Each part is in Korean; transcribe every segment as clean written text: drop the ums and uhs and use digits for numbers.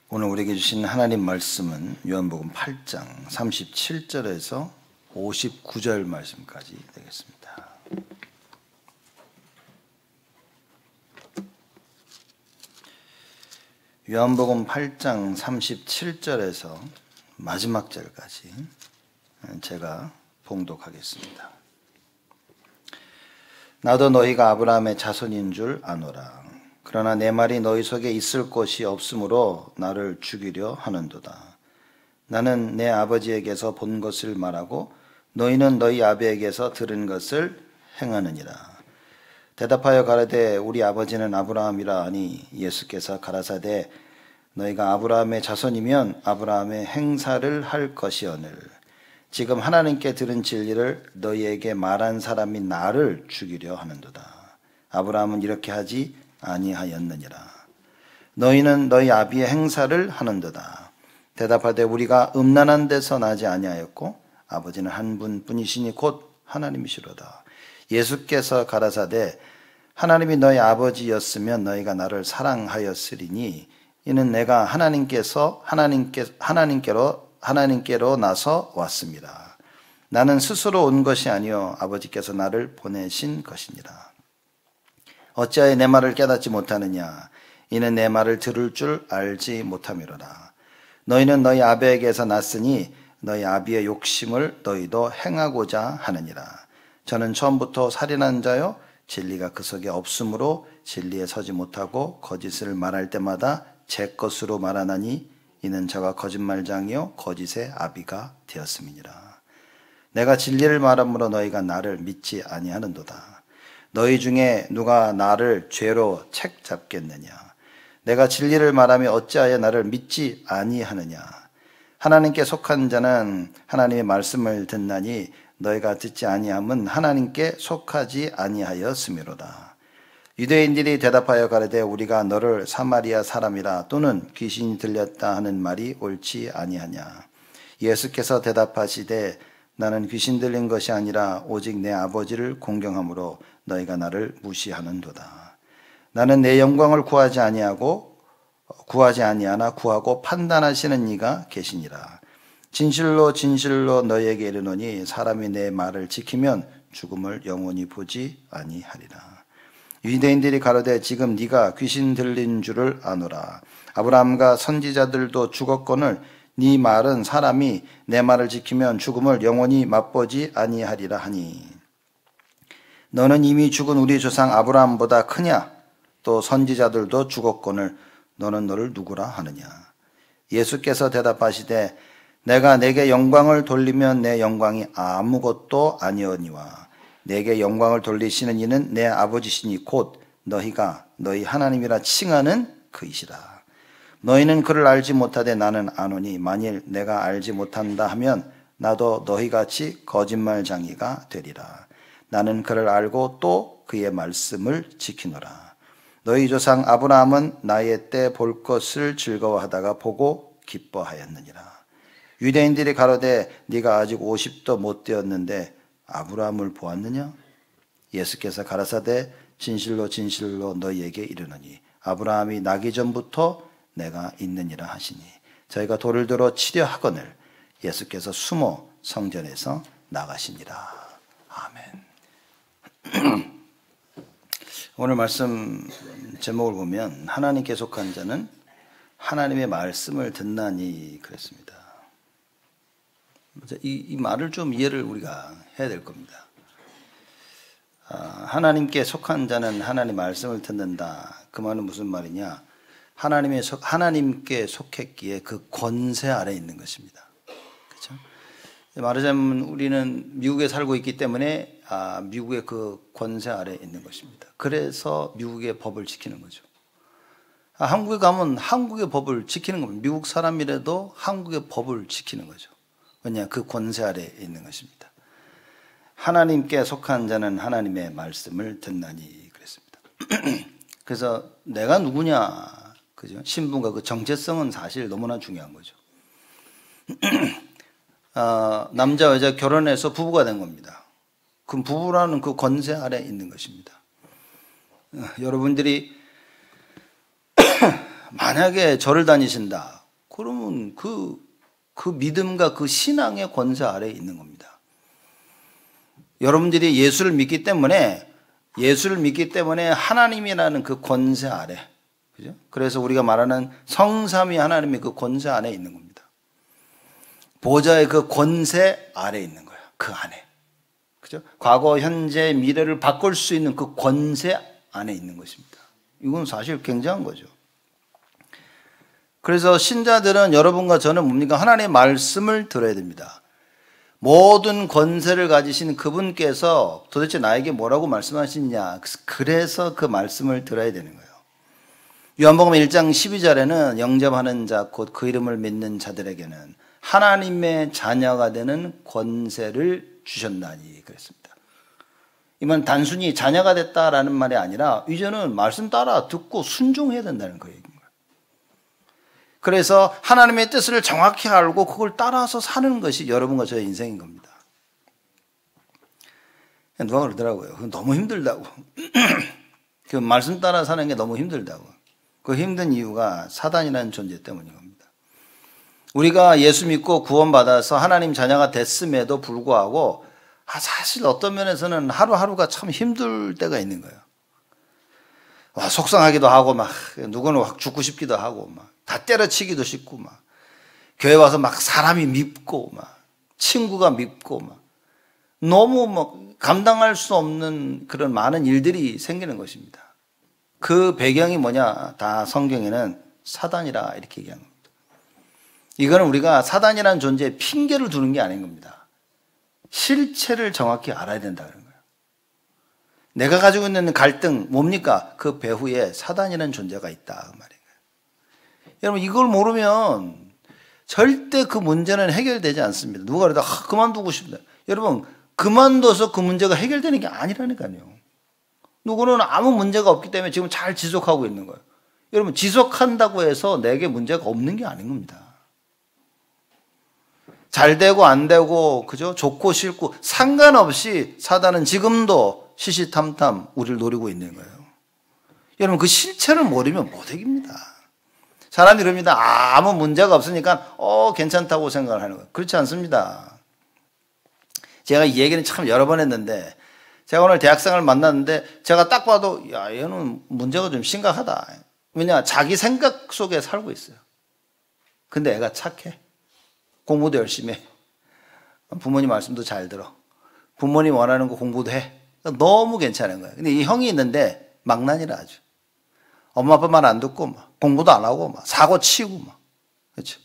오늘 우리에게 주신 하나님 말씀은 요한복음 8장 37절에서 59절 말씀까지 되겠습니다. 요한복음 8장 37절에서 마지막 절까지 제가 봉독하겠습니다. 나도 너희가 아브라함의 자손인 줄 아노라. 그러나 내 말이 너희 속에 있을 곳이 없으므로 나를 죽이려 하는도다. 나는 내 아버지에게서 본 것을 말하고 너희는 너희 아비에게서 들은 것을 행하느니라. 대답하여 가라되 우리 아버지는 아브라함이라 하니 예수께서 가라사대 너희가 아브라함의 자손이면 아브라함의 행사를 할 것이오늘 지금 하나님께 들은 진리를 너희에게 말한 사람이 나를 죽이려 하는도다. 아브라함은 이렇게 하지 아니하였느니라. 너희는 너희 아비의 행사를 하는도다. 대답하되 우리가 음란한 데서 나지 아니하였고 아버지는 한 분뿐이시니 곧 하나님이시로다. 예수께서 가라사대 하나님이 너희 아버지였으면 너희가 나를 사랑하였으리니 이는 내가 하나님께로 나서 왔습니다. 나는 스스로 온 것이 아니요 아버지께서 나를 보내신 것이니라. 어찌하여 내 말을 깨닫지 못하느냐? 이는 내 말을 들을 줄 알지 못함이로라. 너희는 너희 아비에게서 났으니 너희 아비의 욕심을 너희도 행하고자 하느니라. 저는 처음부터 살인한 자요 진리가 그 속에 없으므로 진리에 서지 못하고 거짓을 말할 때마다 제 것으로 말하나니 이는 저가 거짓말장이요 거짓의 아비가 되었음이니라. 내가 진리를 말함으로 너희가 나를 믿지 아니하는도다. 너희 중에 누가 나를 죄로 책 잡겠느냐? 내가 진리를 말하며 어찌하여 나를 믿지 아니하느냐? 하나님께 속한 자는 하나님의 말씀을 듣나니 너희가 듣지 아니함은 하나님께 속하지 아니하였음이로다. 유대인들이 대답하여 가라되 우리가 너를 사마리아 사람이라 또는 귀신이 들렸다 하는 말이 옳지 아니하냐? 예수께서 대답하시되 나는 귀신 들린 것이 아니라 오직 내 아버지를 공경함으로 너희가 나를 무시하는도다. 나는 내 영광을 구하지 아니하나 구하고 판단하시는 이가 계시니라. 진실로 진실로 너희에게 이르노니 사람이 내 말을 지키면 죽음을 영원히 보지 아니하리라. 유대인들이 가로되 지금 네가 귀신 들린 줄을 아노라. 아브라함과 선지자들도 죽었거늘 네 말은 사람이 내 말을 지키면 죽음을 영원히 맛보지 아니하리라 하니 너는 이미 죽은 우리 조상 아브라함보다 크냐? 또 선지자들도 죽었거늘 너는 너를 누구라 하느냐? 예수께서 대답하시되 내가 내게 영광을 돌리면 내 영광이 아무것도 아니오니와 내게 영광을 돌리시는 이는 내 아버지시니 곧 너희가 너희 하나님이라 칭하는 그이시라. 너희는 그를 알지 못하되 나는 아노니 만일 내가 알지 못한다 하면 나도 너희같이 거짓말장이가 되리라. 나는 그를 알고 또 그의 말씀을 지키노라. 너희 조상 아브라함은 나의 때 볼 것을 즐거워하다가 보고 기뻐하였느니라. 유대인들이 가로되 네가 아직 50도 못 되었는데 아브라함을 보았느냐? 예수께서 가라사대 진실로 진실로 너희에게 이르노니 아브라함이 나기 전부터 내가 있느니라 하시니 저희가 돌을 들어 치려 하거늘 예수께서 숨어 성전에서 나가시니라. 아멘. 오늘 말씀 제목을 보면 하나님께 속한 자는 하나님의 말씀을 듣나니 그랬습니다. 이 말을 좀 이해를 우리가 해야 될 겁니다. 하나님께 속한 자는 하나님의 말씀을 듣는다. 그 말은 무슨 말이냐? 하나님께 속했기에 그 권세 아래 있는 것입니다. 그렇죠? 말하자면 우리는 미국에 살고 있기 때문에 미국의 그 권세 아래 있는 것입니다. 그래서 미국의 법을 지키는 거죠. 한국에 가면 한국의 법을 지키는 겁니다. 미국 사람이라도 한국의 법을 지키는 거죠. 왜냐? 그 권세 아래 있는 것입니다. 하나님께 속한 자는 하나님의 말씀을 듣나니 그랬습니다. 그래서 내가 누구냐, 그죠? 신분과 그 정체성은 사실 너무나 중요한 거죠. 남자 여자 결혼해서 부부가 된 겁니다. 그 부부라는 그 권세 아래 있는 것입니다. 여러분들이 만약에 절을 다니신다. 그러면 그 믿음과 그 신앙의 권세 아래에 있는 겁니다. 여러분들이 예수를 믿기 때문에 하나님이라는 그 권세 아래, 그죠? 그래서 우리가 말하는 성삼위 하나님의 그 권세 안에 있는 겁니다. 보좌의 그 권세 아래에 있는 거예요. 그 안에. 그죠? 과거, 현재, 미래를 바꿀 수 있는 그 권세 안에 있는 것입니다. 이건 사실 굉장한 거죠. 그래서 신자들은 여러분과 저는 뭡니까? 하나님의 말씀을 들어야 됩니다. 모든 권세를 가지신 그분께서 도대체 나에게 뭐라고 말씀하시느냐. 그래서 그 말씀을 들어야 되는 거예요. 요한복음 1장 12절에는 영접하는 자 곧 그 이름을 믿는 자들에게는 하나님의 자녀가 되는 권세를 주셨나니 그랬습니다. 이건 단순히 자녀가 됐다라는 말이 아니라 이제는 말씀 따라 듣고 순종해야 된다는 그 얘기입니다. 그래서 하나님의 뜻을 정확히 알고 그걸 따라서 사는 것이 여러분과 저의 인생인 겁니다. 누가 그러더라고요. 그건 너무 힘들다고. 그 말씀 따라 사는 게 너무 힘들다고. 그 힘든 이유가 사단이라는 존재 때문인 겁니다. 우리가 예수 믿고 구원받아서 하나님 자녀가 됐음에도 불구하고 사실 어떤 면에서는 하루하루가 참 힘들 때가 있는 거예요. 속상하기도 하고 막 누구는 확 죽고 싶기도 하고 막 다 때려치기도 싶고 막 교회 와서 막 사람이 밉고 막 친구가 밉고 막 너무 막 감당할 수 없는 그런 많은 일들이 생기는 것입니다. 그 배경이 뭐냐? 다 성경에는 사단이라 이렇게 얘기하는 겁니다. 이거는 우리가 사단이라는 존재에 핑계를 두는 게 아닌 겁니다. 실체를 정확히 알아야 된다는 거예요. 내가 가지고 있는 갈등 뭡니까? 그 배후에 사단이라는 존재가 있다 그 말이에요. 여러분 이걸 모르면 절대 그 문제는 해결되지 않습니다. 누가 그래도 그만두고 싶다. 여러분 그만둬서 그 문제가 해결되는 게 아니라니까요. 누구는 아무 문제가 없기 때문에 지금 잘 지속하고 있는 거예요. 여러분 지속한다고 해서 내게 문제가 없는 게 아닌 겁니다. 잘 되고 안 되고 그죠? 좋고 싫고 상관없이 사단은 지금도 시시탐탐 우리를 노리고 있는 거예요. 여러분 그 실체를 모르면 못 이깁니다. 사람들이 그럽니다. 아무 문제가 없으니까 괜찮다고 생각을 하는 거예요. 그렇지 않습니다. 제가 이 얘기는 참 여러 번 했는데 제가 오늘 대학생을 만났는데 제가 딱 봐도 야 얘는 문제가 좀 심각하다. 왜냐 자기 생각 속에 살고 있어요. 근데 애가 착해. 공부도 열심히 해. 부모님 말씀도 잘 들어. 부모님 원하는 거 공부도 해. 너무 괜찮은 거예요. 근데 이 형이 있는데 망난이라 아주. 엄마 아빠 말 안 듣고 막 공부도 안 하고 막 사고 치고 막. 그렇죠.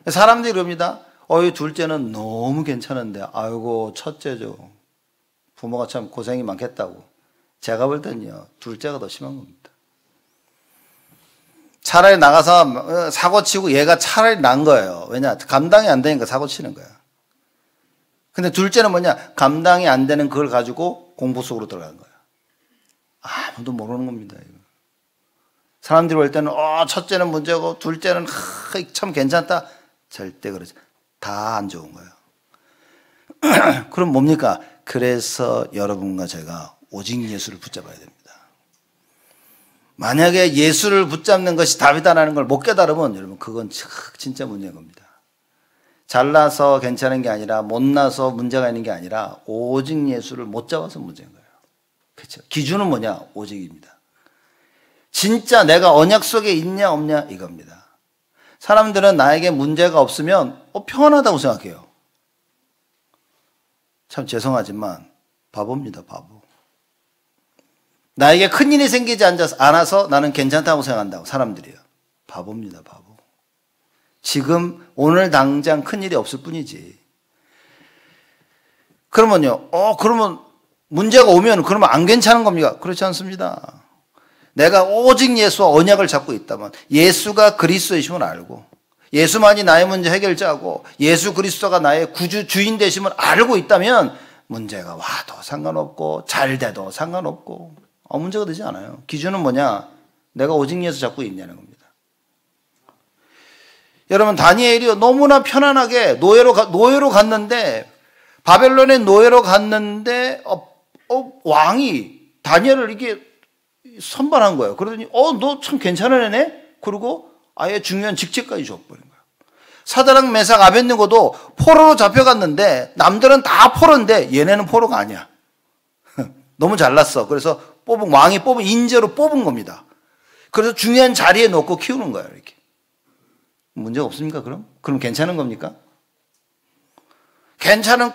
사람들이 그럽니다. 이 둘째는 너무 괜찮은데 아이고 첫째죠. 부모가 참 고생이 많겠다고. 제가 볼 때는요. 둘째가 더 심한 겁니다. 차라리 나가서 사고 치고 얘가 차라리 난 거예요. 왜냐? 감당이 안 되니까 사고 치는 거야. 근데 둘째는 뭐냐? 감당이 안 되는 그걸 가지고 공부 속으로 들어간 거야. 아무도 모르는 겁니다. 이거. 사람들이 볼 때는 첫째는 문제고 둘째는 참 괜찮다. 절대 그러지. 다 안 좋은 거예요. 그럼 뭡니까? 그래서 여러분과 제가 오직 예수를 붙잡아야 됩니다. 만약에 예수를 붙잡는 것이 답이다라는 걸 못 깨달으면 여러분 그건 진짜 문제인 겁니다. 잘나서 괜찮은 게 아니라 못나서 문제가 있는 게 아니라 오직 예수를 못 잡아서 문제인 거예요. 그렇죠? 기준은 뭐냐? 오직입니다. 진짜 내가 언약 속에 있냐 없냐 이겁니다. 사람들은 나에게 문제가 없으면 평안하다고 생각해요. 참 죄송하지만 바보입니다. 바보. 나에게 큰일이 생기지 않아서 나는 괜찮다고 생각한다고 사람들이요. 바보입니다. 바보. 지금 오늘 당장 큰일이 없을 뿐이지. 그러면요. 그러면 문제가 오면 그러면 안 괜찮은 겁니까? 그렇지 않습니다. 내가 오직 예수와 언약을 잡고 있다면 예수가 그리스도이심을 알고 예수만이 나의 문제 해결자고 예수 그리스도가 나의 구주 주인 되심을 알고 있다면 문제가 와도 상관없고 잘 돼도 상관없고 문제가 되지 않아요. 기준은 뭐냐? 내가 오직 예수 잡고 있냐는 겁니다. 여러분 다니엘이 너무나 편안하게 노예로 갔는데 바벨론의 노예로 갔는데 왕이 다니엘을 이렇게 선발한 거예요. 그러더니 너 참 괜찮은 애네? 그리고 아예 중요한 직책까지 줘버린 거예요. 사드락 메삭 아벳느고도 포로로 잡혀갔는데 남들은 다 포로인데 얘네는 포로가 아니야. 너무 잘났어. 그래서 왕이 뽑은 인재로 뽑은 겁니다. 그래서 중요한 자리에 놓고 키우는 거예요. 이렇게. 문제 없습니까? 그럼 괜찮은 겁니까?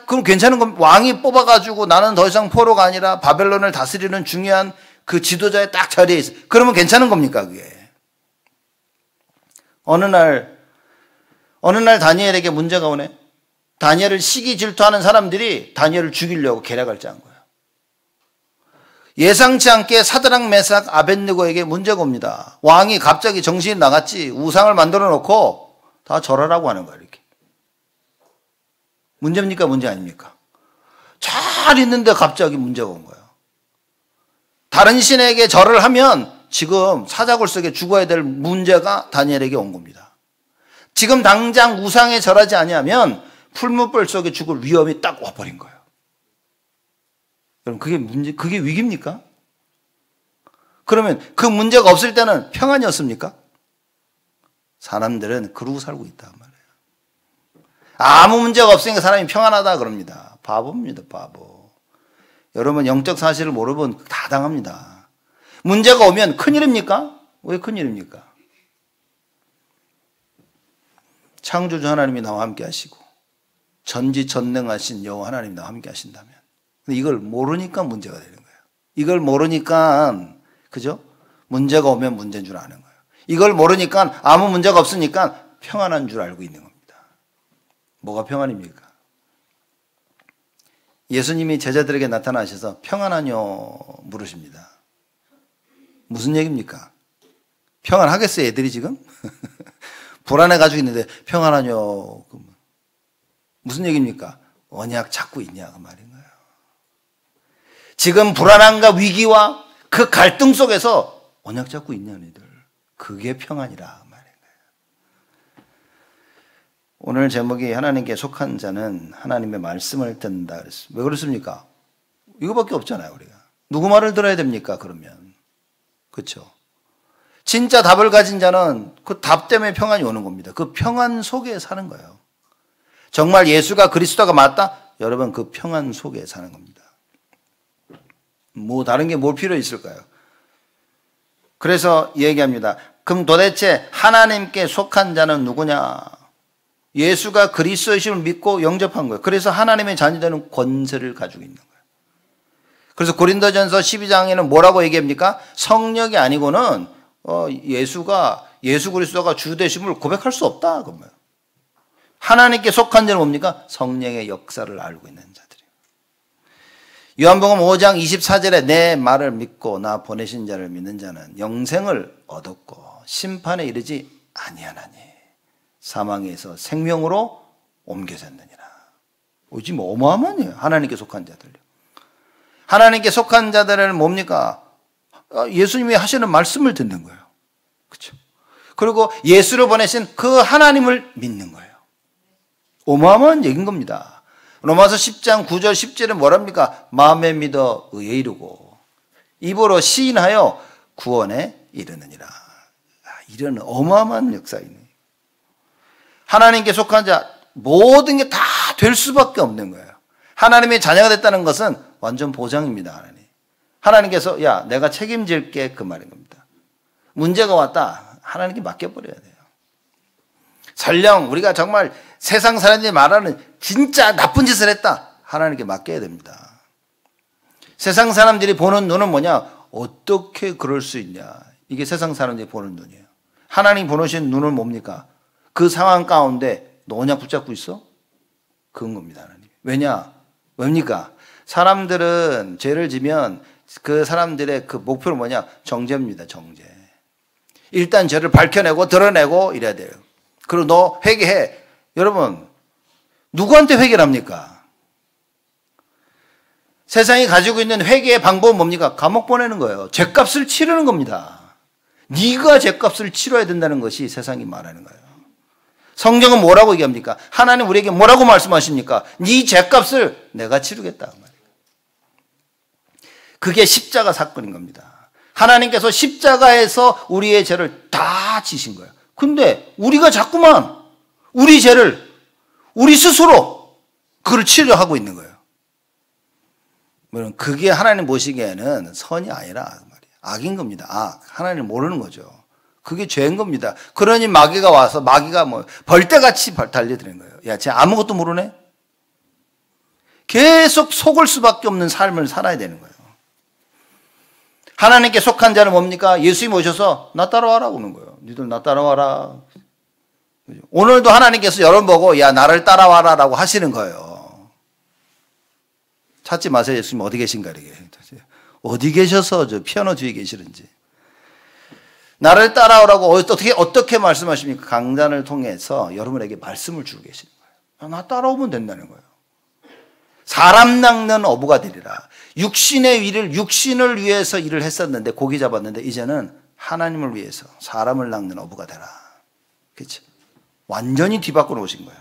그럼 괜찮은 겁니다. 왕이 뽑아가지고 나는 더 이상 포로가 아니라 바벨론을 다스리는 중요한 그 지도자의 딱 자리에 있어. 그러면 괜찮은 겁니까? 그게. 어느 날 다니엘에게 문제가 오네. 다니엘을 시기 질투하는 사람들이 다니엘을 죽이려고 계략을 짠 거예요. 예상치 않게 사드락 메삭 아벳느고에게 문제가 옵니다. 왕이 갑자기 정신이 나갔지. 우상을 만들어 놓고 다 절하라고 하는 거예요. 이렇게. 문제입니까? 문제 아닙니까? 잘 있는데 갑자기 문제가 온 거예요. 다른 신에게 절을 하면 지금 사자굴 속에 죽어야 될 문제가 다니엘에게 온 겁니다. 지금 당장 우상에 절하지 아니하면 풀무불 속에 죽을 위험이 딱 와버린 거예요. 그럼 그게 위기입니까? 그러면 그 문제가 없을 때는 평안이었습니까? 사람들은 그러고 살고 있단 말이에요. 아무 문제가 없으니까 사람이 평안하다 그럽니다. 바보입니다, 바보. 여러분 영적 사실을 모르면 다 당합니다. 문제가 오면 큰일입니까? 왜 큰일입니까? 창조주 하나님이 나와 함께 하시고 전지전능하신 여호와 하나님이 나와 함께 하신다면, 근데 이걸 모르니까 문제가 되는 거예요. 이걸 모르니까, 그죠? 문제가 오면 문제인 줄 아는 거예요. 이걸 모르니까 아무 문제가 없으니까 평안한 줄 알고 있는 겁니다. 뭐가 평안입니까? 예수님이 제자들에게 나타나셔서 평안하뇨 물으십니다. 무슨 얘기입니까? 평안하겠어요, 애들이 지금? 불안해가지고 있는데 평안하뇨. 무슨 얘기입니까? 언약 잡고 있냐 그 말인 거예요. 지금 불안함과 위기와 그 갈등 속에서 언약 잡고 있냐 너희들. 그게 평안이라 말인 거예요. 오늘 제목이 하나님께 속한 자는 하나님의 말씀을 듣는다 그랬어요. 왜 그렇습니까? 이거밖에 없잖아요. 우리가 누구 말을 들어야 됩니까? 그러면 그렇죠. 진짜 답을 가진 자는 그 답 때문에 평안이 오는 겁니다. 그 평안 속에 사는 거예요. 정말 예수가 그리스도가 맞다? 여러분 그 평안 속에 사는 겁니다. 뭐 다른 게 뭘 필요 있을까요? 그래서 얘기합니다. 그럼 도대체 하나님께 속한 자는 누구냐? 예수가 그리스도이심을 믿고 영접한 거예요. 그래서 하나님의 자녀되는 권세를 가지고 있는 거예요. 그래서 고린도전서 12장에는 뭐라고 얘기합니까? 성령이 아니고는 예수 그리스도가 주 되심을 고백할 수 없다. 그러면 하나님께 속한 자는 뭡니까? 성령의 역사를 알고 있는 자들이에요. 요한복음 5장 24절에 내 말을 믿고 나 보내신 자를 믿는 자는 영생을 얻었고 심판에 이르지 아니하나니 사망에서 생명으로 옮겨졌느니라. 지금 어마어마한 일이에요. 하나님께 속한 자들요. 하나님께 속한 자들은 뭡니까? 예수님이 하시는 말씀을 듣는 거예요. 그렇죠? 그리고 예수를 보내신 그 하나님을 믿는 거예요. 어마어마한 얘기인 겁니다. 로마서 10장 9절 10절에 뭐랍니까? 마음에 믿어 의에 이르고 입으로 시인하여 구원에 이르느니라. 이런 어마어마한 역사이네. 하나님께 속한 자 모든 게 다 될 수밖에 없는 거예요. 하나님의 자녀가 됐다는 것은 완전 보장입니다. 하나님께서 야 내가 책임질게 그 말인 겁니다. 문제가 왔다. 하나님께 맡겨버려야 돼요. 설령 우리가 정말 세상 사람들이 말하는 진짜 나쁜 짓을 했다. 하나님께 맡겨야 됩니다. 세상 사람들이 보는 눈은 뭐냐? 어떻게 그럴 수 있냐? 이게 세상 사람들이 보는 눈이에요. 하나님 보내신 눈은 뭡니까? 그 상황 가운데 너 언약 붙잡고 있어? 그건 겁니다. 하나님. 왜입니까? 사람들은 죄를 지면 그 사람들의 그 목표는 뭐냐? 정죄입니다. 정죄. 일단 죄를 밝혀내고 드러내고 이래야 돼요. 그리고 너 회개해. 여러분 누구한테 회개를 합니까? 세상이 가지고 있는 회개의 방법은 뭡니까? 감옥 보내는 거예요. 죄값을 치르는 겁니다. 네가 죄값을 치러야 된다는 것이 세상이 말하는 거예요. 성경은 뭐라고 얘기합니까? 하나님 우리에게 뭐라고 말씀하십니까? 네 죄값을 내가 치르겠다. 그게 십자가 사건인 겁니다. 하나님께서 십자가에서 우리의 죄를 다 지신 거예요. 근데 우리가 자꾸만 우리 죄를 우리 스스로 그걸 치료하고 있는 거예요. 물론 그게 하나님 보시기에는 선이 아니라 말이에요. 악인 겁니다. 악. 하나님을 모르는 거죠. 그게 죄인 겁니다. 그러니 마귀가 와서 마귀가 뭐 벌떼같이 달려드는 거예요. 야, 쟤 아무것도 모르네? 계속 속을 수밖에 없는 삶을 살아야 되는 거예요. 하나님께 속한 자는 뭡니까? 예수님 오셔서 나 따라와라 그러는 거예요. 니들 나 따라와라. 오늘도 하나님께서 여러분 보고 야 나를 따라와라 라고 하시는 거예요. 찾지 마세요. 예수님 어디 계신가 이렇게. 어디 계셔서 저 피아노 뒤에 계시는지. 나를 따라오라고 어떻게 말씀하십니까? 강단을 통해서 여러분에게 말씀을 주고 계시는 거예요. 나 따라오면 된다는 거예요. 사람 낚는 어부가 되리라. 육신을 위해서 일을 했었는데 고기 잡았는데 이제는 하나님을 위해서 사람을 낚는 어부가 되라. 그렇죠? 완전히 뒤바꾸어 오신 거예요.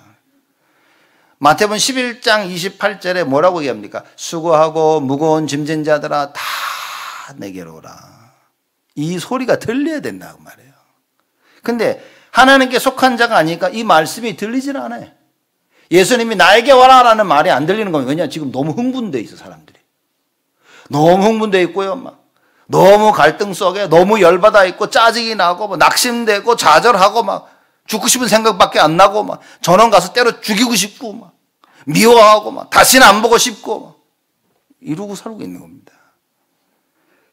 마태복음 11장 28절에 뭐라고 얘기합니까? 수고하고 무거운 짐진 자들아 다 내게로 오라. 이 소리가 들려야 된다고 말해요. 근데 하나님께 속한 자가 아니니까 이 말씀이 들리질 않아요. 예수님이 나에게 와라라는 말이 안 들리는 겁니다. 왜냐? 지금 너무 흥분돼 있어 사람들이. 너무 흥분돼 있고요. 막 너무 갈등 속에 너무 열받아 있고 짜증이 나고 막 낙심되고 좌절하고 막 죽고 싶은 생각밖에 안 나고 막 전원 가서 때려 죽이고 싶고 막 미워하고 막 다시는 안 보고 싶고 막 이러고 살고 있는 겁니다.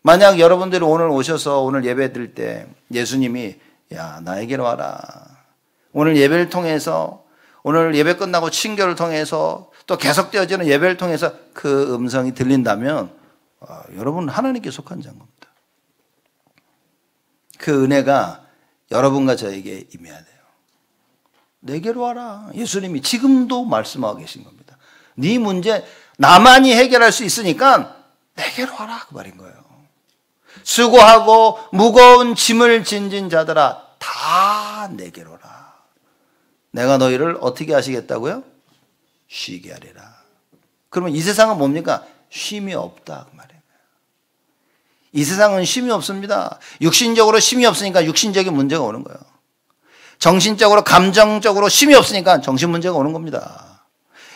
만약 여러분들이 오늘 오셔서 오늘 예배 드릴 때 예수님이 야 나에게로 와라. 오늘 예배를 통해서 오늘 예배 끝나고 친교를 통해서 또 계속되어지는 예배를 통해서 그 음성이 들린다면 여러분 하나님께 속한 자인 겁니다. 그 은혜가 여러분과 저에게 임해야 돼요. 내게로 와라. 예수님이 지금도 말씀하고 계신 겁니다. 네 문제 나만이 해결할 수 있으니까 내게로 와라 그 말인 거예요. 수고하고 무거운 짐을 진진 자들아 다 내게로 오라. 내가 너희를 어떻게 하시겠다고요? 쉬게 하리라. 그러면 이 세상은 뭡니까? 쉼이 없다 그 말이에요. 이 세상은 쉼이 없습니다. 육신적으로 쉼이 없으니까 육신적인 문제가 오는 거예요. 정신적으로 감정적으로 쉼이 없으니까 정신 문제가 오는 겁니다.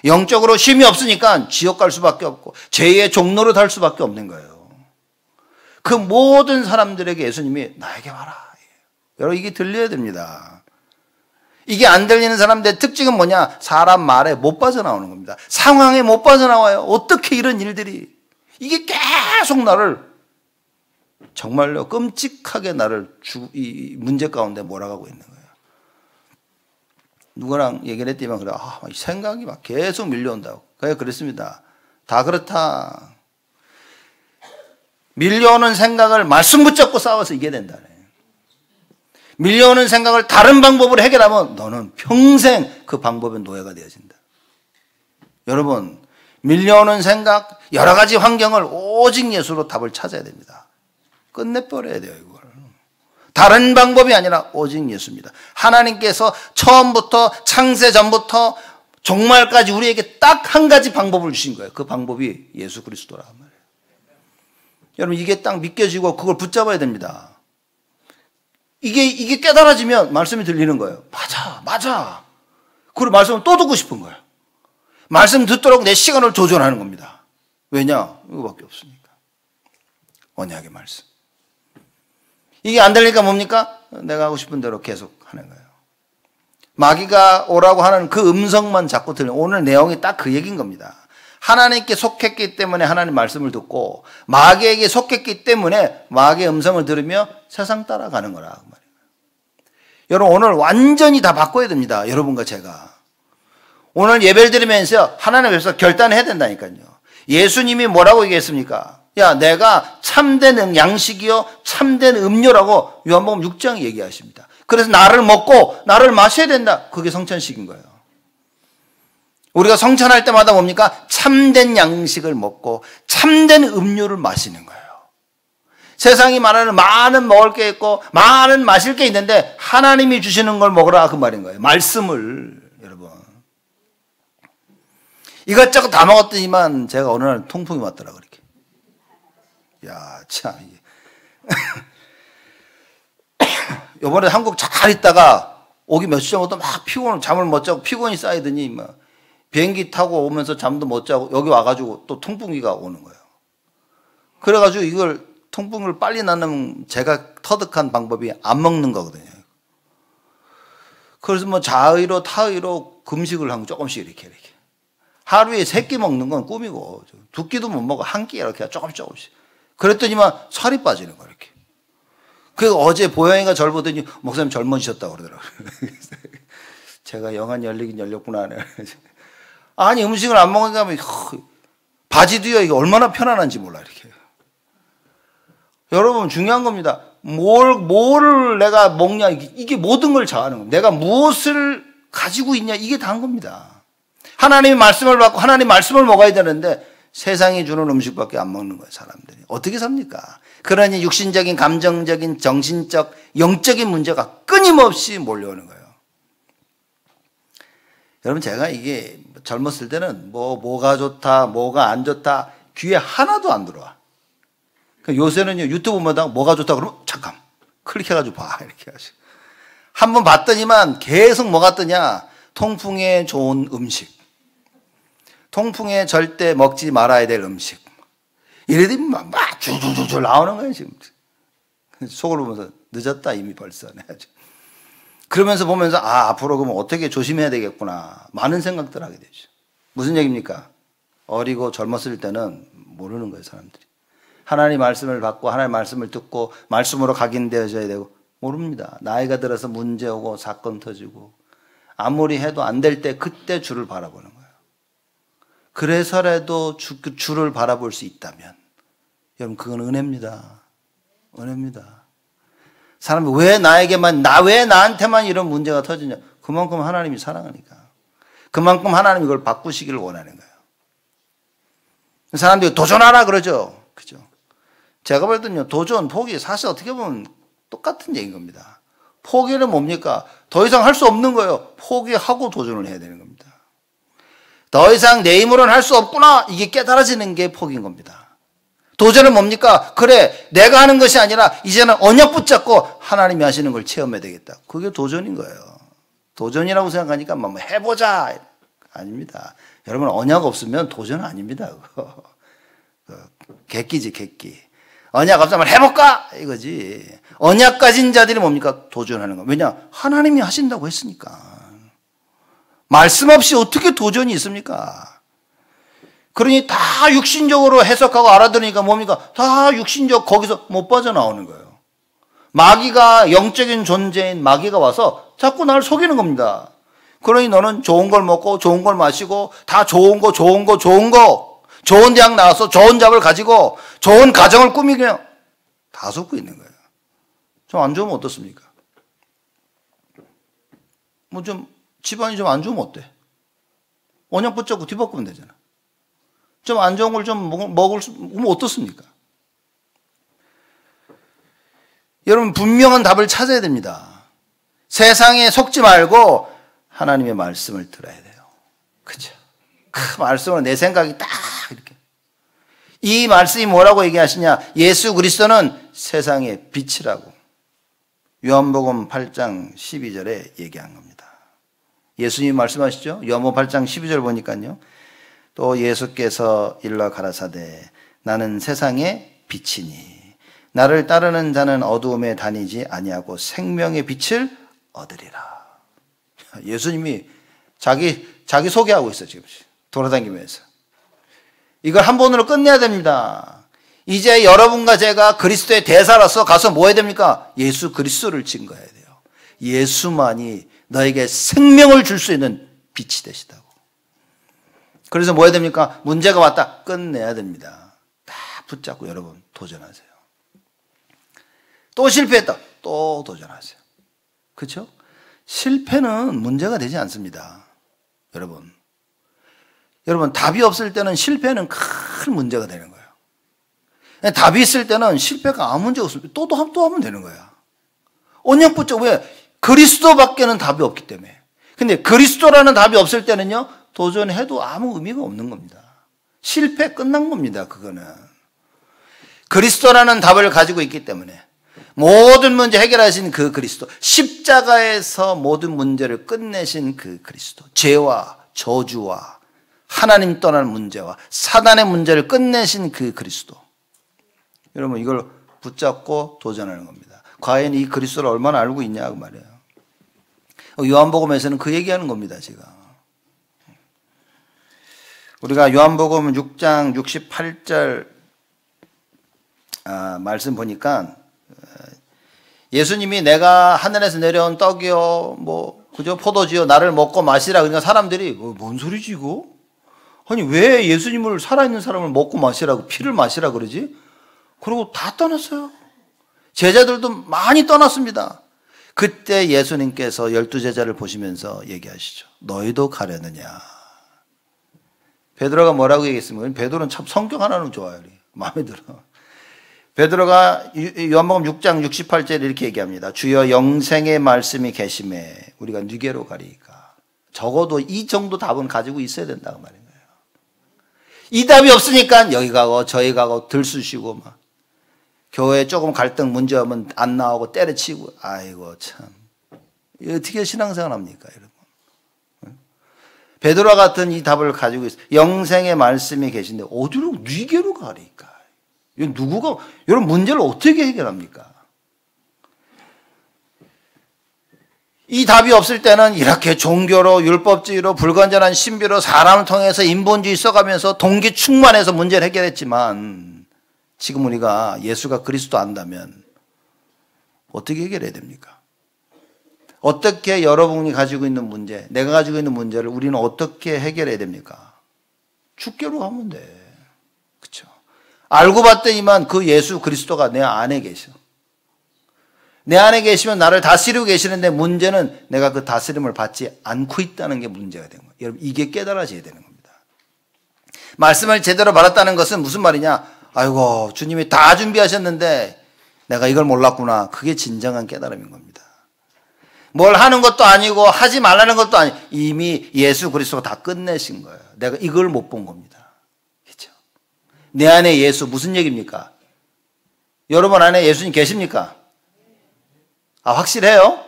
영적으로 쉼이 없으니까 지옥 갈 수밖에 없고 죄의 종로로 달 수밖에 없는 거예요. 그 모든 사람들에게 예수님이 나에게 와라. 여러분 이게 들려야 됩니다. 이게 안 들리는 사람들의 특징은 뭐냐? 사람 말에 못 빠져나오는 겁니다. 상황에 못 빠져나와요. 어떻게 이런 일들이. 이게 계속 나를 정말로 끔찍하게 나를 이 문제 가운데 몰아가고 있는 거예요. 누구랑 얘기를 했더니만 그래. 생각이 막 계속 밀려온다고. 그래 그랬습니다. 다 그렇다. 밀려오는 생각을 말씀 붙잡고 싸워서 이겨야 된다네. 밀려오는 생각을 다른 방법으로 해결하면 너는 평생 그 방법의 노예가 되어진다. 여러분 밀려오는 생각 여러 가지 환경을 오직 예수로 답을 찾아야 됩니다. 끝내버려야 돼요 이걸. 다른 방법이 아니라 오직 예수입니다. 하나님께서 처음부터 창세 전부터 종말까지 우리에게 딱 한 가지 방법을 주신 거예요. 그 방법이 예수 그리스도라 말이에요. 여러분 이게 딱 믿겨지고 그걸 붙잡아야 됩니다. 이게 깨달아지면 말씀이 들리는 거예요. 맞아. 그리고 말씀을 또 듣고 싶은 거예요. 말씀 듣도록 내 시간을 조절하는 겁니다. 왜냐? 이거밖에 없으니까. 언약의 말씀. 이게 안 들리니까 뭡니까? 내가 하고 싶은 대로 계속 하는 거예요. 마귀가 오라고 하는 그 음성만 자꾸 들리는 오늘 내용이 딱 그 얘기인 겁니다. 하나님께 속했기 때문에 하나님 말씀을 듣고 마귀에게 속했기 때문에 마귀의 음성을 들으며 세상 따라가는 거라 그 말이에요. 여러분 오늘 완전히 다 바꿔야 됩니다. 여러분과 제가. 오늘 예배를 드리면서 하나님 앞에서 결단해야 된다니까요. 예수님이 뭐라고 얘기했습니까? 야 내가 참된 양식이요 참된 음료라고 요한복음 6장 얘기하십니다. 그래서 나를 먹고 나를 마셔야 된다. 그게 성찬식인 거예요. 우리가 성찬할 때마다 뭡니까? 참된 양식을 먹고 참된 음료를 마시는 거예요. 세상이 말하는 많은 먹을 게 있고 많은 마실 게 있는데 하나님이 주시는 걸 먹으라 그 말인 거예요. 말씀을 여러분. 이것저것 다 먹었더니만 제가 어느 날 통풍이 왔더라 그렇게. 야 참 요번에 한국 잘 있다가 오기 며칠 전부터 막 잠을 못 자고 피곤이 쌓이더니 막 비행기 타고 오면서 잠도 못 자고 여기 와가지고 또 통풍기가 오는 거예요. 그래가지고 이걸 통풍을 빨리 낳는 제가 터득한 방법이 안 먹는 거거든요. 그래서 뭐 자의로 타의로 금식을 한 조금씩 이렇게. 하루에 3끼 먹는 건 꿈이고 2끼도 못 먹어. 1끼 이렇게 조금씩. 그랬더니만 살이 빠지는 거예요. 이렇게. 그 어제 보영이가 절 보더니 목사님 젊어지셨다고 그러더라고요. 제가 영안 열리긴 열렸구나. 아니 음식을 안 먹으니까 바지도요 이게 얼마나 편안한지 몰라 이렇게. 여러분 중요한 겁니다. 뭘 내가 먹냐 이게 모든 걸 정하는 겁니다. 내가 무엇을 가지고 있냐 이게 다인 겁니다. 하나님의 말씀을 받고 하나님의 말씀을 먹어야 되는데 세상이 주는 음식밖에 안 먹는 거예요. 사람들이 어떻게 삽니까? 그러니 육신적인 감정적인 정신적 영적인 문제가 끊임없이 몰려오는 거예요. 여러분 제가 이게 젊었을 때는 뭐가 좋다 뭐가 안 좋다 귀에 하나도 안 들어와. 요새는요 유튜브마다 뭐가 좋다 그러면 잠깐 클릭해가지고 봐 이렇게 하시고 한번 봤더니만 계속 뭐가 뜨냐 통풍에 좋은 음식, 통풍에 절대 먹지 말아야 될 음식 이래더니 막 줄줄줄 나오는 거예요 지금. 속을 보면서 늦었다 이미 벌써. 그러면서 보면서 앞으로 그러면 어떻게 조심해야 되겠구나 많은 생각들 하게 되죠. 무슨 얘기입니까? 어리고 젊었을 때는 모르는 거예요 사람들이. 하나님 말씀을 받고 하나님 말씀을 듣고 말씀으로 각인되어져야 되고 모릅니다. 나이가 들어서 문제 오고 사건 터지고 아무리 해도 안 될 때 그때 주를 바라보는 거예요. 그래서라도 주를 바라볼 수 있다면 여러분 그건 은혜입니다. 은혜입니다. 사람이 왜 나한테만 이런 문제가 터지냐. 그만큼 하나님이 사랑하니까. 그만큼 하나님이 이걸 바꾸시기를 원하는 거예요. 사람들이 도전하라 그러죠. 그죠? 제가 볼 때는요, 도전, 포기, 사실 어떻게 보면 똑같은 얘기인 겁니다. 포기는 뭡니까? 더 이상 할 수 없는 거예요. 포기하고 도전을 해야 되는 겁니다. 더 이상 내 힘으로는 할 수 없구나. 이게 깨달아지는 게 포기인 겁니다. 도전은 뭡니까? 그래, 내가 하는 것이 아니라 이제는 언약 붙잡고 하나님이 하시는 걸 체험해야 되겠다. 그게 도전인 거예요. 도전이라고 생각하니까 뭐 해보자. 아닙니다. 여러분, 언약 없으면 도전 아닙니다. 그거. 객기지, 객기. 언약 없으면 해볼까? 이거지. 언약 가진 자들이 뭡니까? 도전하는 거. 왜냐? 하나님이 하신다고 했으니까. 말씀 없이 어떻게 도전이 있습니까? 그러니 다 육신적으로 해석하고 알아들으니까 뭡니까? 다 육신적 거기서 못 빠져나오는 거예요. 마귀가 영적인 존재인 마귀가 와서 자꾸 나를 속이는 겁니다. 그러니 너는 좋은 걸 먹고 좋은 걸 마시고 다 좋은 거 좋은 대학 나와서 좋은 잡을 가지고 좋은 가정을 꾸미면 다 속고 있는 거예요. 좀 안 좋으면 어떻습니까? 뭐 좀 집안이 좀 안 좋으면 어때? 언약 붙잡고 뒤바꾸면 되잖아. 좀 안 좋은 걸 좀 먹으면 어떻습니까? 여러분 분명한 답을 찾아야 됩니다. 세상에 속지 말고 하나님의 말씀을 들어야 돼요. 그죠? 그 말씀으로 내 생각이 딱 이렇게. 이 말씀이 뭐라고 얘기하시냐? 예수 그리스도는 세상의 빛이라고. 요한복음 8장 12절에 얘기한 겁니다. 예수님 말씀하시죠? 요한복음 8장 12절 보니까요. 또 예수께서 일러 가라사대 나는 세상의 빛이니 나를 따르는 자는 어두움에 다니지 아니하고 생명의 빛을 얻으리라. 예수님이 자기 소개하고 있어요. 지금 돌아다니면서. 이걸 한 번으로 끝내야 됩니다. 이제 여러분과 제가 그리스도의 대사로서 가서 뭐 해야 됩니까? 예수 그리스도를 증거해야 돼요. 예수만이 너에게 생명을 줄 수 있는 빛이 되시다고. 그래서 뭐 해야 됩니까? 문제가 왔다. 끝내야 됩니다. 다 붙잡고 여러분 도전하세요. 또 실패했다. 또 도전하세요. 그렇죠? 실패는 문제가 되지 않습니다. 여러분 답이 없을 때는 실패는 큰 문제가 되는 거예요. 답이 있을 때는 실패가 아무 문제 없습니다. 또 하면 되는 거야. 언약 붙잡고 왜? 그리스도밖에는 답이 없기 때문에. 근데 그리스도라는 답이 없을 때는요. 도전해도 아무 의미가 없는 겁니다. 실패 끝난 겁니다. 그거는. 그리스도라는 답을 가지고 있기 때문에 모든 문제 해결하신 그 그리스도, 십자가에서 모든 문제를 끝내신 그 그리스도, 죄와 저주와 하나님 떠난 문제와 사단의 문제를 끝내신 그 그리스도. 여러분 이걸 붙잡고 도전하는 겁니다. 과연 이 그리스도를 얼마나 알고 있냐 그 말이에요. 요한복음에서는 그 얘기하는 겁니다. 제가 우리가 요한복음 6장 68절 말씀 보니까 예수님이 내가 하늘에서 내려온 떡이요 그죠? 포도주요 나를 먹고 마시라. 그러니까 사람들이 뭔 소리지 이거? 아니 왜 예수님을 살아있는 사람을 먹고 마시라고 피를 마시라 그러지? 그리고 다 떠났어요. 제자들도 많이 떠났습니다. 그때 예수님께서 12제자를 보시면서 얘기하시죠. 너희도 가려느냐. 베드로가 뭐라고 얘기했습니까? 베드로는 참 성경 하나는 좋아요. 마음에 들어. 베드로가 요한복음 6장 68절에 이렇게 얘기합니다. 주여 영생의 말씀이 계심에 우리가 누게로 가리이까. 적어도 이 정도 답은 가지고 있어야 된다고 말인 거예요. 이 답이 없으니까 여기 가고 저기 가고 들쑤시고 막 교회에 조금 갈등 문제 오면 안 나오고 때려치고. 아이고 참 어떻게 신앙생활 합니까 여러분? 베드로와 같은 이 답을 가지고 있어요. 영생의 말씀이 계신데 어디로 누게로 가리이까. 누구가 이런 문제를 어떻게 해결합니까? 이 답이 없을 때는 이렇게 종교로 율법주의로 불건전한 신비로 사람을 통해서 인본주의 써가면서 동기 충만해서 문제를 해결했지만 지금 우리가 예수가 그리스도 안다면 어떻게 해결해야 됩니까? 어떻게 여러분이 가지고 있는 문제, 내가 가지고 있는 문제를 우리는 어떻게 해결해야 됩니까? 주께로 가면 돼. 그렇죠? 알고 봤더니만 그 예수 그리스도가 내 안에 계셔. 내 안에 계시면 나를 다스리고 계시는데 문제는 내가 그 다스림을 받지 않고 있다는 게 문제가 되는 거예요. 여러분 이게 깨달아져야 되는 겁니다. 말씀을 제대로 받았다는 것은 무슨 말이냐? 아이고 주님이 다 준비하셨는데 내가 이걸 몰랐구나. 그게 진정한 깨달음인 겁니다. 뭘 하는 것도 아니고 하지 말라는 것도 아니고 이미 예수 그리스도가 다 끝내신 거예요. 내가 이걸 못 본 겁니다. 그렇죠? 내 안에 예수 무슨 얘기입니까? 여러분 안에 예수님 계십니까? 확실해요?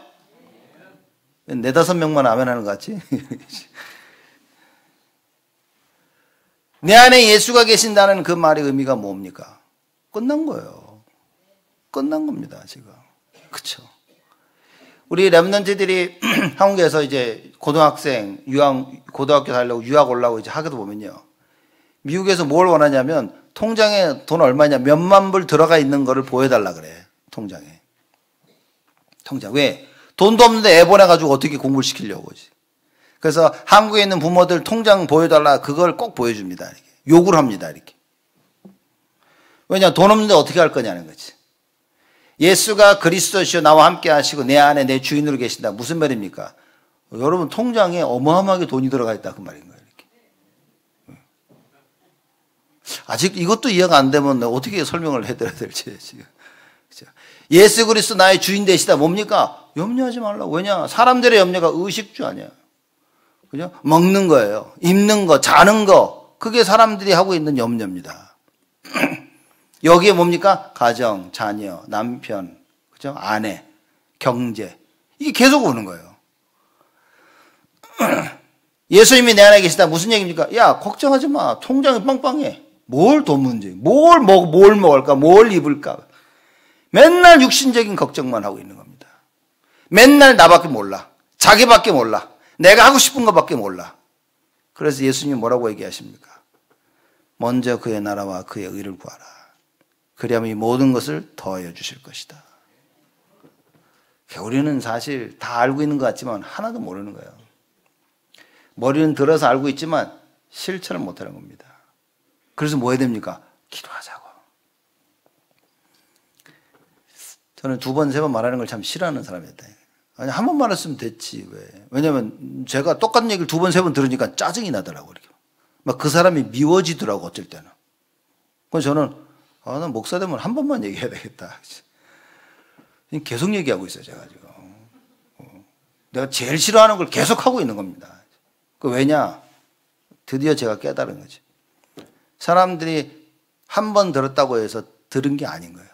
4-5명만 아멘 하는 것 같지? 내 안에 예수가 계신다는 그 말의 의미가 뭡니까? 끝난 거예요. 끝난 겁니다, 지금. 그쵸? 우리 랩런트들이 한국에서 이제 고등학생, 고등학교 다니려고 유학 올라고 이제 하게도 보면요. 미국에서 뭘 원하냐면 통장에 돈 얼마냐, 몇만 불 들어가 있는 거를 보여달라 그래. 통장에. 통장. 왜? 돈도 없는데 애 보내가지고 어떻게 공부를 시키려고 그러지. 그래서 한국에 있는 부모들 통장 보여달라 그걸 꼭 보여줍니다. 이렇게. 요구를 합니다. 이렇게. 왜냐? 돈 없는데 어떻게 할 거냐는 거지. 예수가 그리스도시요 나와 함께 하시고 내 안에 내 주인으로 계신다. 무슨 말입니까? 여러분 통장에 어마어마하게 돈이 들어가 있다 그 말인 거예요. 이렇게. 아직 이것도 이해가 안 되면 어떻게 설명을 해드려야 될지 지금. 예수 그리스도 나의 주인 되시다. 뭡니까? 염려하지 말라고. 왜냐? 사람들의 염려가 의식주 아니야. 그죠? 먹는 거예요. 입는 거, 자는 거. 그게 사람들이 하고 있는 염려입니다. 여기에 뭡니까? 가정, 자녀, 남편, 그죠? 아내, 경제. 이게 계속 오는 거예요. 예수님이 내 안에 계시다. 무슨 얘기입니까? 야, 걱정하지 마. 통장이 빵빵해. 뭘 돈 문제? 뭘 먹을까? 뭘 입을까? 맨날 육신적인 걱정만 하고 있는 겁니다. 맨날 나밖에 몰라. 자기밖에 몰라. 내가 하고 싶은 것밖에 몰라. 그래서 예수님이 뭐라고 얘기하십니까? 먼저 그의 나라와 그의 의를 구하라. 그리하면 이 모든 것을 더하여 주실 것이다. 우리는 사실 다 알고 있는 것 같지만 하나도 모르는 거예요. 머리는 들어서 알고 있지만 실천을 못하는 겁니다. 그래서 뭐 해야 됩니까? 기도하자고. 저는 2번, 3번 말하는 걸 참 싫어하는 사람이었다. 아니, 한 번 말했으면 됐지, 왜. 왜냐면 제가 똑같은 얘기를 2번, 3번 들으니까 짜증이 나더라고, 이렇게. 막 그 사람이 미워지더라고, 어쩔 때는. 그래서 저는, 난 목사 되면 한 번만 얘기해야 되겠다. 계속 얘기하고 있어요, 제가 지금. 내가 제일 싫어하는 걸 계속 하고 있는 겁니다. 그 왜냐? 드디어 제가 깨달은 거지. 사람들이 한 번 들었다고 해서 들은 게 아닌 거예요.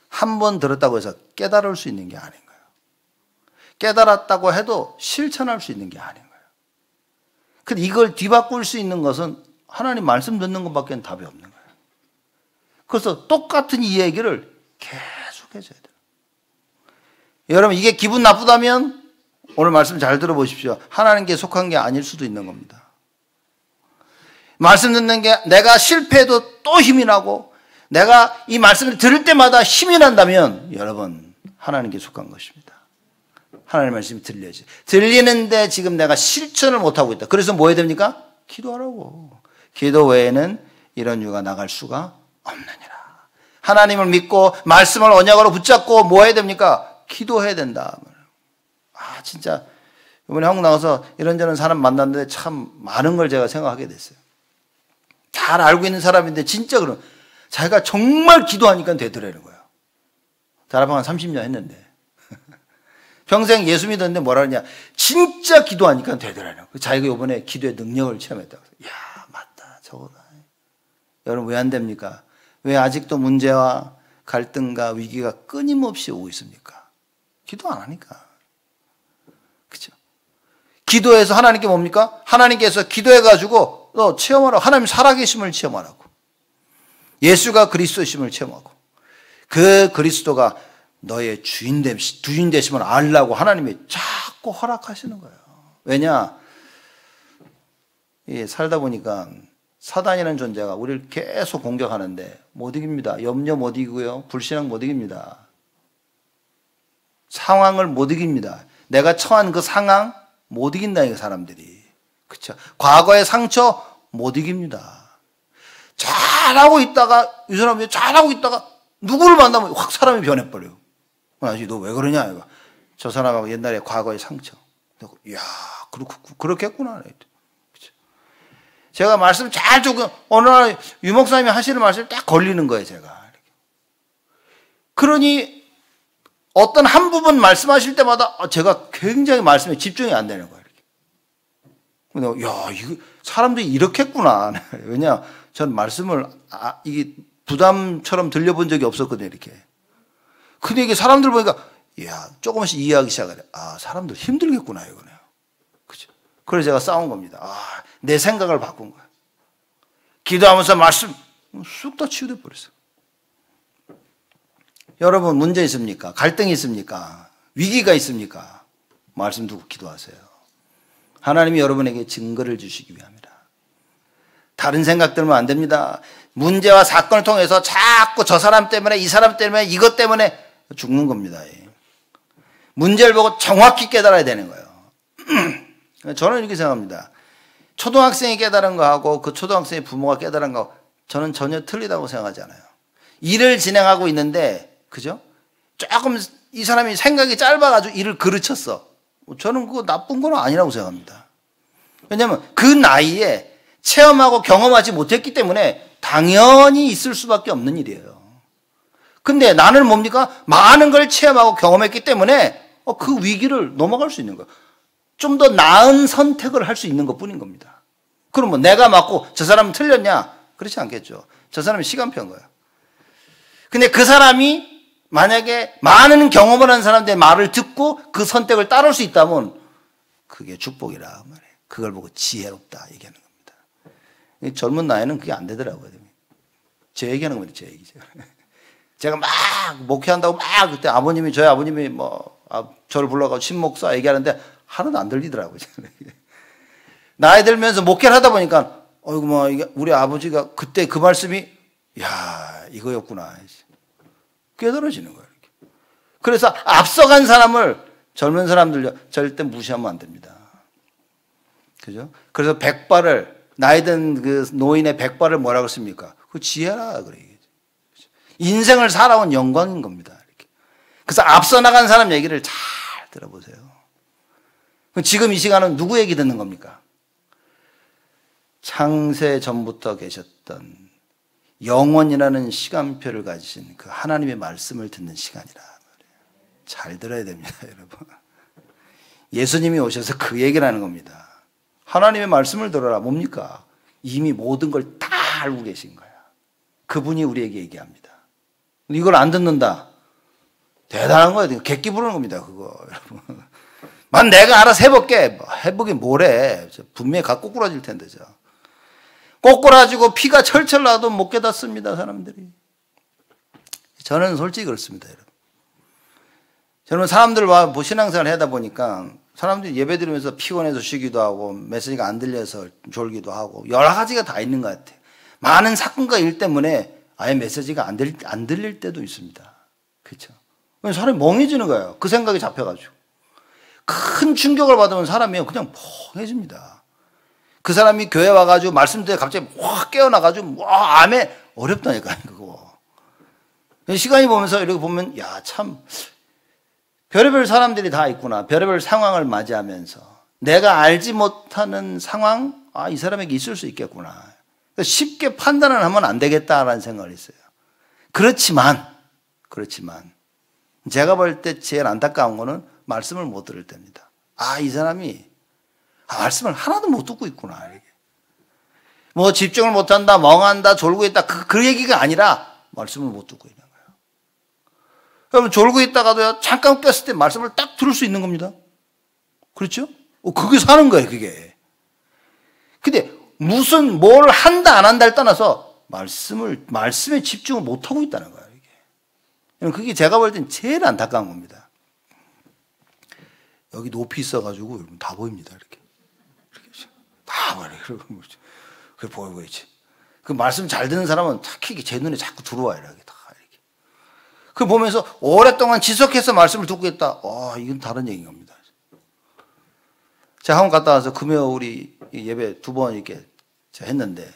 한 번 들었다고 해서 깨달을 수 있는 게 아닌 거예요. 깨달았다고 해도 실천할 수 있는 게 아닌 거예요. 근데 이걸 뒤바꿀 수 있는 것은 하나님 말씀 듣는 것밖에 답이 없는 거예요. 그래서 똑같은 이 얘기를 계속 해줘야 돼요. 여러분, 이게 기분 나쁘다면 오늘 말씀 잘 들어보십시오. 하나님께 속한 게 아닐 수도 있는 겁니다. 말씀 듣는 게 내가 실패해도 또 힘이 나고 내가 이 말씀을 들을 때마다 힘이 난다면 여러분, 하나님께 속한 것입니다. 하나님의 말씀이 들려야지. 들리는데 지금 내가 실천을 못하고 있다. 그래서 뭐 해야 됩니까? 기도하라고. 기도 외에는 이런 유가 나갈 수가 없느니라. 하나님을 믿고 말씀을 언약으로 붙잡고 뭐 해야 됩니까? 기도해야 된다. 진짜 이번에 한국 나가서 이런저런 사람 만났는데 참 많은 걸 제가 생각하게 됐어요. 잘 알고 있는 사람인데 진짜 그런 자기가 정말 기도하니까 되더라는 거예요. 다락방 한 30년 했는데 평생 예수 믿었는데 뭐라 그러냐, 진짜 기도하니까 되더라는 거예요. 자기가 이번에 기도의 능력을 체험했다고. 이야, 맞다, 저거다. 여러분, 왜 안 됩니까? 왜 아직도 문제와 갈등과 위기가 끊임없이 오고 있습니까? 기도 안 하니까. 그렇죠? 기도해서 하나님께 뭡니까? 하나님께서 기도해가지고 너 체험하라고. 하나님 살아계심을 체험하라고. 예수가 그리스도심을 체험하고 그 그리스도가 너의 주인 되심을 알라고 하나님이 자꾸 허락하시는 거예요. 왜냐? 살다 보니까 사단이라는 존재가 우리를 계속 공격하는데 못 이깁니다. 염려 못 이기고요. 불신앙 못 이깁니다. 상황을 못 이깁니다. 내가 처한 그 상황 못 이긴다, 이 사람들이. 그렇죠? 과거의 상처 못 이깁니다. 잘하고 있다가 이 사람이 잘하고 있다가 누구를 만나면 확 사람이 변해버려요. 아직 너 왜 그러냐 이거. 저 사람하고 옛날에 과거의 상처. 이야, 그렇겠구나. 그렇죠? 제가 말씀 잘 듣고 어느 날 유목사님이 하시는 말씀 딱 걸리는 거예요, 제가. 그러니 어떤 한 부분 말씀하실 때마다 제가 굉장히 말씀에 집중이 안 되는 거예요. 이렇게. 야, 이거 사람들이 이렇게 했구나. 왜냐, 전 말씀을 이게 부담처럼 들려본 적이 없었거든요, 이렇게. 근데 이게 사람들 보니까, 야, 조금씩 이해하기 시작하래. 사람들 힘들겠구나, 이거네요. 그죠? 그래서 제가 싸운 겁니다. 내 생각을 바꾼 거야. 기도하면서 말씀 쑥 다 치유돼 버렸어요. 여러분, 문제 있습니까? 갈등이 있습니까? 위기가 있습니까? 말씀 두고 기도하세요. 하나님이 여러분에게 증거를 주시기 위함이다. 다른 생각 들면 안 됩니다. 문제와 사건을 통해서 자꾸 저 사람 때문에, 이 사람 때문에, 이것 때문에 죽는 겁니다. 문제를 보고 정확히 깨달아야 되는 거예요. 저는 이렇게 생각합니다. 초등학생이 깨달은 거하고 그 초등학생의 부모가 깨달은 거, 저는 전혀 틀리다고 생각하지 않아요. 일을 진행하고 있는데, 그죠? 조금 이 사람이 생각이 짧아가지고 일을 그르쳤어. 저는 그거 나쁜 건 아니라고 생각합니다. 왜냐하면 그 나이에 체험하고 경험하지 못했기 때문에 당연히 있을 수밖에 없는 일이에요. 근데 나는 뭡니까? 많은 걸 체험하고 경험했기 때문에 그 위기를 넘어갈 수 있는 거예요. 좀 더 나은 선택을 할 수 있는 것 뿐인 겁니다. 그럼 뭐 내가 맞고 저 사람은 틀렸냐? 그렇지 않겠죠. 저 사람이 시간표인 거예요. 근데 그 사람이 만약에 많은 경험을 한 사람들의 말을 듣고 그 선택을 따를 수 있다면 그게 축복이라 말이에요. 그걸 보고 지혜롭다 얘기하는 겁니다. 젊은 나이는 그게 안 되더라고요. 제 얘기하는 겁니다. 제 얘기죠. 제가 막 목회한다고 막 그때 저희 아버님이 저를 불러가지고 신목사 얘기하는데 하나도 안 들리더라고요. 나이 들면서 목회를 하다 보니까 이게 우리 아버지가 그때 그 말씀이 야, 이거였구나. 깨달아지는 거예요. 이렇게. 그래서 앞서간 사람을 젊은 사람들 절대 무시하면 안 됩니다. 그죠? 그래서 나이 든 그 노인의 백발을 뭐라고 씁니까? 그 지혜라 그래요. 인생을 살아온 영광인 겁니다. 이렇게. 그래서 앞서 나간 사람 얘기를 잘 들어보세요. 지금 이 시간은 누구 얘기 듣는 겁니까? 창세 전부터 계셨던 영원이라는 시간표를 가지신 그 하나님의 말씀을 듣는 시간이라. 잘 들어야 됩니다, 여러분. 예수님이 오셔서 그 얘기를 하는 겁니다. 하나님의 말씀을 들어라. 뭡니까? 이미 모든 걸 다 알고 계신 거야. 그분이 우리에게 얘기합니다. 이걸 안 듣는다. 대단한 거예요. 객기 부르는 겁니다. 그거 여러분. 만 내가 알아서 해볼게. 해보긴 뭐래. 분명히 각 꼬꾸라질 텐데. 꼬꾸라지고 피가 철철 나도 못 깨닫습니다. 사람들이. 저는 솔직히 그렇습니다. 여러분. 저는 사람들과 신앙생활을 하다 보니까 사람들이 예배 드리면서 피곤해서 쉬기도 하고 메시지가 안 들려서 졸기도 하고 여러 가지가 다 있는 것 같아요. 많은 사건과 일 때문에 아예 메시지가 안 들릴 때도 있습니다. 그렇죠? 사람이 멍해지는 거예요. 그 생각에 잡혀가지고. 큰 충격을 받으면 사람이 그냥 멍해집니다. 그 사람이 교회 와가지고 말씀 때 갑자기 확 깨어나가지고 아멘 어렵다니까요. 그거. 시간이 보면서 이렇게 보면 야 참 별의별 사람들이 다 있구나. 별의별 상황을 맞이하면서 내가 알지 못하는 상황 이 사람에게 있을 수 있겠구나. 쉽게 판단을 하면 안 되겠다라는 생각을 했어요. 그렇지만 제가 볼 때 제일 안타까운 거는 말씀을 못 들을 때입니다. 이 사람이 말씀을 하나도 못 듣고 있구나. 이렇게. 뭐 집중을 못한다, 멍한다, 졸고 있다 그 얘기가 아니라 말씀을 못 듣고 있는 거예요. 여러분 졸고 있다가도요 잠깐 깼을 때 말씀을 딱 들을 수 있는 겁니다. 그렇죠? 그게 사는 거예요. 그게. 근데 무슨 뭘 한다 안 한다를 떠나서 말씀에 집중을 못 하고 있다는 거예요. 이게. 그게 제가 볼 땐 제일 안타까운 겁니다. 여기 높이 있어가지고 여러분 다 보입니다. 이렇게 다 보여요. 그게 보이지. 그 말씀 잘 듣는 사람은 특히 제 눈에 자꾸 들어와요. 이렇게 다 이렇게. 그 보면서 오랫동안 지속해서 말씀을 듣고 있다. 이건 다른 얘기인 겁니다. 제가 학원 갔다 와서 금요 우리 예배 2번 이렇게 제가 했는데,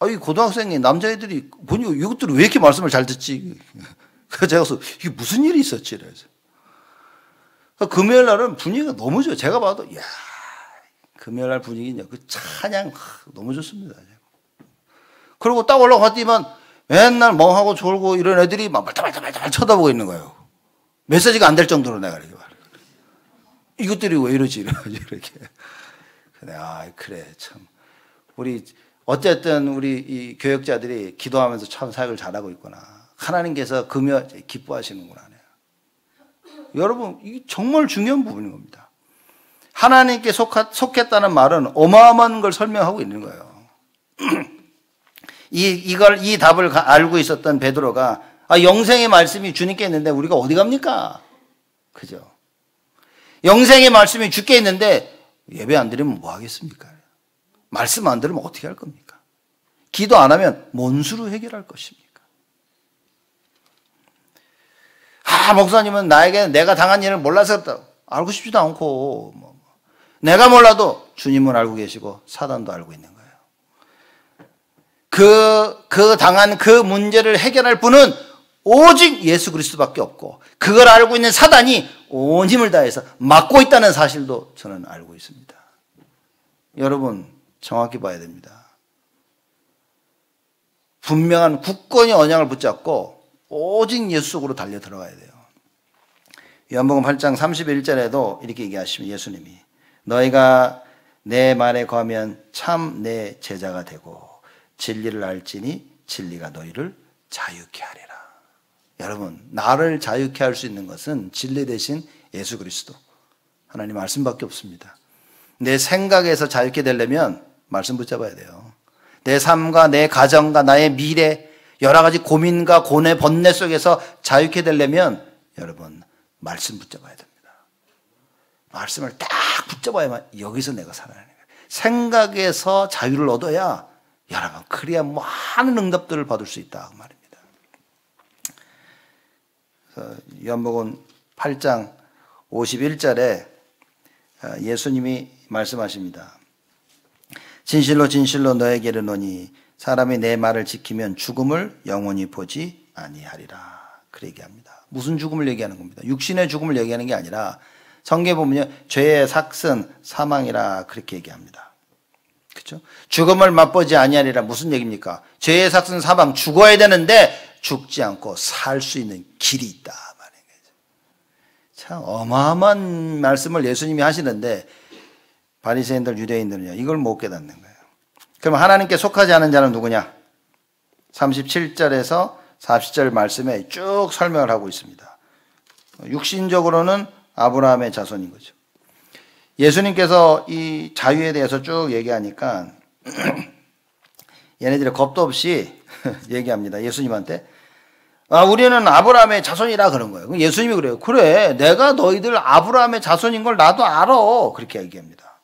이 고등학생이 남자애들이 보니까 이것들이 왜 이렇게 말씀을 잘 듣지? 그래서 제가 가서 이게 무슨 일이 있었지? 이래서. 금요일 날은 분위기가 너무 좋아요. 제가 봐도, 이야, 금요일 날 분위기냐. 그 찬양, 너무 좋습니다. 그리고 딱 올라갔더니만 맨날 멍하고 졸고 이런 애들이 막 말타말타말타 쳐다보고 있는 거예요. 메시지가 안 될 정도로 내가 이렇게 말해요. 이것들이 왜 이러지? 이렇게. 그래, 참. 어쨌든 우리 이 교역자들이 기도하면서 참 사역을 잘하고 있구나. 하나님께서 금요 기뻐하시는구나. 여러분, 이게 정말 중요한 부분인 겁니다. 하나님께 속했다는 말은 어마어마한 걸 설명하고 있는 거예요. 이 답을 알고 있었던 베드로가 영생의 말씀이 주님께 있는데 우리가 어디 갑니까? 그죠? 영생의 말씀이 주께 있는데 예배 안 드리면 뭐 하겠습니까? 말씀 안 들으면 어떻게 할 겁니까? 기도 안 하면 뭔 수로 해결할 것입니까? 목사님은 나에게 내가 당한 일을 몰라서 그렇다. 알고 싶지도 않고 내가 몰라도 주님은 알고 계시고 사단도 알고 있는 거예요. 그 당한 그 문제를 해결할 분은 오직 예수 그리스도밖에 없고 그걸 알고 있는 사단이 온 힘을 다해서 막고 있다는 사실도 저는 알고 있습니다. 여러분 정확히 봐야 됩니다. 분명한 굳건히 언약을 붙잡고 오직 예수 속으로 달려 들어가야 돼요. 요한복음 8장 31절에도 이렇게 얘기하시면 예수님이 너희가 내 말에 거하면 참 내 제자가 되고 진리를 알지니 진리가 너희를 자유케 하리라. 여러분 나를 자유케 할 수 있는 것은 진리 대신 예수 그리스도 하나님 말씀밖에 없습니다. 내 생각에서 자유케 되려면 말씀 붙잡아야 돼요. 내 삶과 내 가정과 나의 미래 여러 가지 고민과 고뇌 번뇌 속에서 자유케 되려면 여러분 말씀 붙잡아야 됩니다. 말씀을 딱 붙잡아야만 여기서 내가 살아나는 거예요. 생각에서 자유를 얻어야 여러분 그래야 많은 응답들을 받을 수 있다 그 말입니다. 요한복음 8장 51절에 예수님이 말씀하십니다. 진실로 진실로 너에게 이르노니 사람이 내 말을 지키면 죽음을 영원히 보지 아니하리라. 그렇게 얘기합니다. 무슨 죽음을 얘기하는 겁니다. 육신의 죽음을 얘기하는 게 아니라 성경에 보면요 죄의 삭슨 사망이라 그렇게 얘기합니다. 그렇죠? 죽음을 맛보지 아니하리라 무슨 얘기입니까? 죄의 삭슨 사망 죽어야 되는데 죽지 않고 살 수 있는 길이 있다 말인 거죠. 참 어마어마한 말씀을 예수님이 하시는데 바리새인들 유대인들은요 이걸 못 깨닫는 거예요. 그럼 하나님께 속하지 않은 자는 누구냐? 37절에서 40절 말씀에 쭉 설명을 하고 있습니다. 육신적으로는 아브라함의 자손인 거죠. 예수님께서 이 자유에 대해서 쭉 얘기하니까 얘네들이 겁도 없이 얘기합니다. 예수님한테 우리는 아브라함의 자손이라 그런 거예요. 예수님이 그래요. 그래, 내가 너희들 아브라함의 자손인 걸 나도 알아. 그렇게 얘기합니다.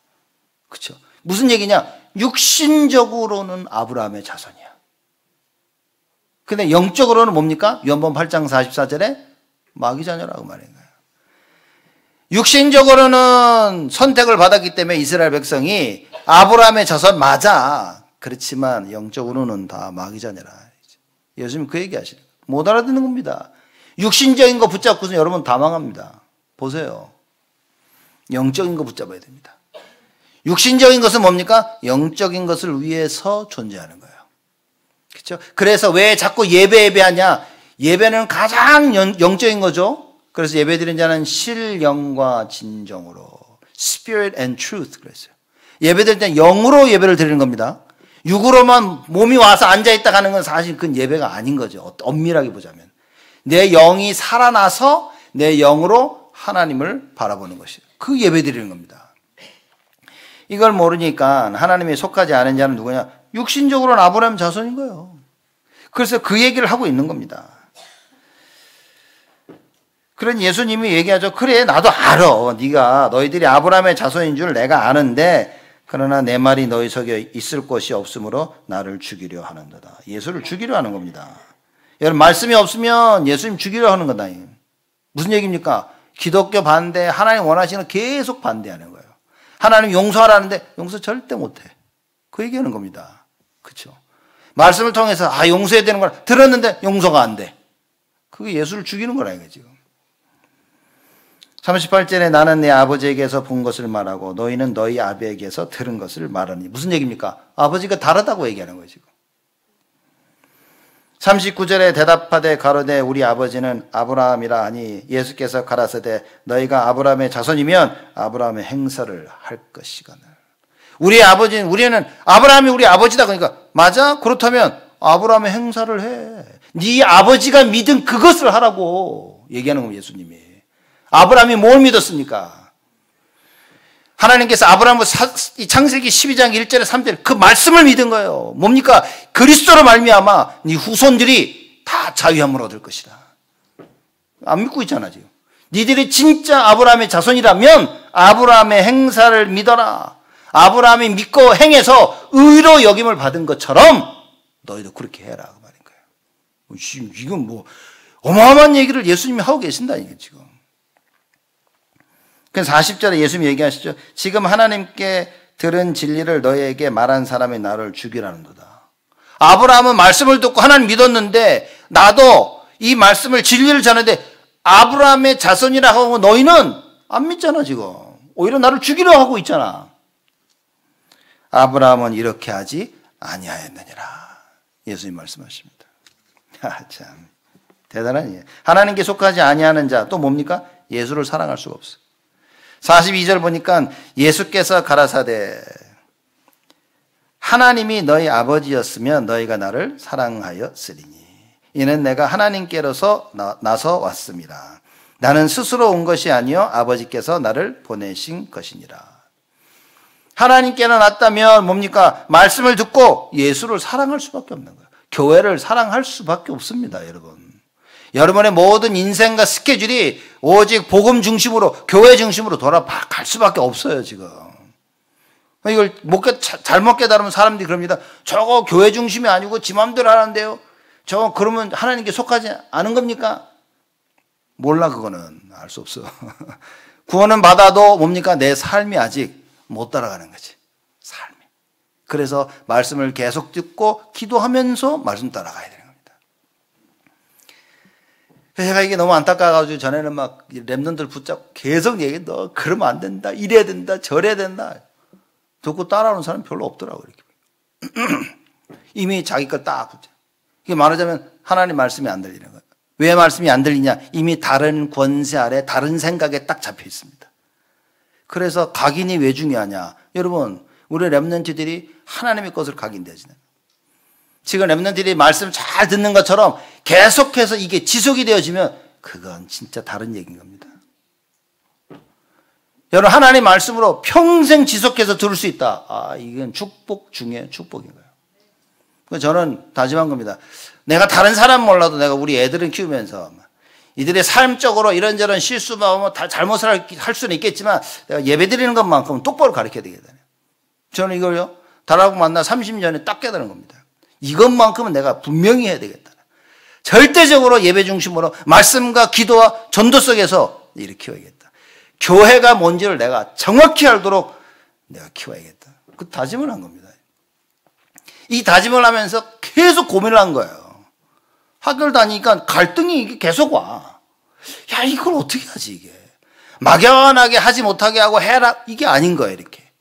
그렇죠? 무슨 얘기냐? 육신적으로는 아브라함의 자손이야. 근데 영적으로는 뭡니까? 요한복음 8장 44절에 마귀 자녀라고 말한 거예요. 육신적으로는 선택을 받았기 때문에 이스라엘 백성이 아브라함의 자손 맞아. 그렇지만 영적으로는 다 마귀 자녀라. 예수님 그 얘기 하시는 거예요. 못 알아듣는 겁니다. 육신적인 거 붙잡고서 여러분 다 망합니다. 보세요. 영적인 거 붙잡아야 됩니다. 육신적인 것은 뭡니까? 영적인 것을 위해서 존재하는 거예요. 그렇죠? 그래서 왜 자꾸 예배하냐? 예배는 가장 영적인 거죠. 그래서 예배드리는 자는 실영과 진정으로 Spirit and Truth 그랬어요. 예배드릴 때 영으로 예배를 드리는 겁니다. 육으로만 몸이 와서 앉아있다 가는 건 사실 그건 예배가 아닌 거죠. 엄밀하게 보자면. 내 영이 살아나서 내 영으로 하나님을 바라보는 것이에요. 그 예배드리는 겁니다. 이걸 모르니까 하나님이 속하지 않은 자는 누구냐? 육신적으로는 아브라함 자손인 거예요. 그래서 그 얘기를 하고 있는 겁니다. 그런 예수님이 얘기하죠. 그래, 나도 알아. 네가 너희들이 아브라함의 자손인 줄 내가 아는데 그러나 내 말이 너희 속에 있을 곳이 없으므로 나를 죽이려 하는도다. 예수를 죽이려 하는 겁니다. 여러분, 말씀이 없으면 예수님 죽이려 하는 거다. 무슨 얘기입니까? 기독교 반대, 하나님 원하시는 계속 반대하는 거예요. 하나님 용서하라는데 용서 절대 못해. 그 얘기하는 겁니다. 그렇죠? 말씀을 통해서 용서해야 되는 걸 들었는데 용서가 안 돼. 그게 예수를 죽이는 거라니까 지금. 38절에 나는 내 아버지에게서 본 것을 말하고 너희는 너희 아비에게서 들은 것을 말하니. 무슨 얘기입니까? 아버지가 다르다고 얘기하는 거예요 지금. 39절에 대답하되 가로되 우리 아버지는 아브라함이라 하니 예수께서 가라사대 너희가 아브라함의 자손이면 아브라함의 행사를 할 것이거늘. 우리는 아브라함이 우리 아버지다. 그러니까 맞아? 그렇다면 아브라함의 행사를 해. 네 아버지가 믿은 그것을 하라고 얘기하는 거예요 예수님이. 아브라함이 뭘 믿었습니까? 하나님께서 아브라함을 창세기 12장 1절에 3절 그 말씀을 믿은 거예요. 뭡니까? 그리스도로 말미암아 네 후손들이 다 자유함을 얻을 것이다. 안 믿고 있잖아 지금. 니들이 진짜 아브라함의 자손이라면 아브라함의 행사를 믿어라. 아브라함이 믿고 행해서 의로 여김을 받은 것처럼 너희도 그렇게 해라 그 말인 거예요. 지금 이건 뭐 어마어마한 얘기를 예수님이 하고 계신다 이게 지금. 그래서 40절에 예수님이 얘기하시죠. 지금 하나님께 들은 진리를 너희에게 말한 사람이 나를 죽이라는도다. 아브라함은 말씀을 듣고 하나님 믿었는데 나도 이 말씀을 진리를 전하는데 아브라함의 자손이라 하고 너희는 안 믿잖아 지금. 오히려 나를 죽이려 하고 있잖아. 아브라함은 이렇게 하지 아니하였느니라. 예수님 말씀하십니다. 참 대단한 예. 하나님께 속하지 아니하는 자 또 뭡니까? 예수를 사랑할 수가 없어. 42절 보니까 예수께서 가라사대 하나님이 너희 아버지였으면 너희가 나를 사랑하였으리니 이는 내가 하나님께로서 나서 왔습니다. 나는 스스로 온 것이 아니요 아버지께서 나를 보내신 것이니라. 하나님께로 났다면 뭡니까? 말씀을 듣고 예수를 사랑할 수밖에 없는 거예요. 교회를 사랑할 수밖에 없습니다 여러분. 여러분의 모든 인생과 스케줄이 오직 복음 중심으로 교회 중심으로 돌아갈 수밖에 없어요 지금. 이걸 잘못 깨달으면 사람들이 그럽니다. 저거 교회 중심이 아니고 지 맘대로 하는데요. 저거 그러면 하나님께 속하지 않은 겁니까? 몰라 그거는 알 수 없어. 구원은 받아도 뭡니까? 내 삶이 아직 못 따라가는 거지. 삶이. 그래서 말씀을 계속 듣고 기도하면서 말씀 따라가야 돼요. 제가 이게 너무 안타까워가지고 전에는 막 랩런들 붙잡고 계속 얘기해. 너 그러면 안 된다. 이래야 된다. 저래야 된다. 듣고 따라오는 사람 별로 없더라고. 이렇게. 이미 자기 걸 딱 붙여. 이게 말하자면 하나님 말씀이 안 들리는 거예요. 왜 말씀이 안 들리냐? 이미 다른 권세 아래 다른 생각에 딱 잡혀 있습니다. 그래서 각인이 왜 중요하냐? 여러분 우리 랩런트들이 하나님의 것을 각인되지는 지금 렘넌트들이 말씀 잘 듣는 것처럼 계속해서 이게 지속이 되어지면 그건 진짜 다른 얘기인 겁니다. 여러분, 하나님 말씀으로 평생 지속해서 들을 수 있다. 이건 축복 중에 축복인 거예요. 그래서 저는 다짐한 겁니다. 내가 다른 사람 몰라도 내가 우리 애들을 키우면서 이들의 삶적으로 이런저런 실수만 다 잘못을 할 수는 있겠지만 내가 예배 드리는 것만큼은 똑바로 가르쳐야 되겠다. 저는 이걸요, 달하고 만나 30년에 딱 깨달은 겁니다. 이것만큼은 내가 분명히 해야 되겠다. 절대적으로 예배 중심으로 말씀과 기도와 전도 속에서 이렇게 키워야겠다. 교회가 뭔지를 내가 정확히 알도록 내가 키워야겠다. 그 다짐을 한 겁니다. 이 다짐을 하면서 계속 고민을 한 거예요. 학교를 다니니까 갈등이 계속 와. 야, 이걸 어떻게 하지, 이게. 막연하게 하지 못하게 하고 해라. 이게 아닌 거예요, 이렇게.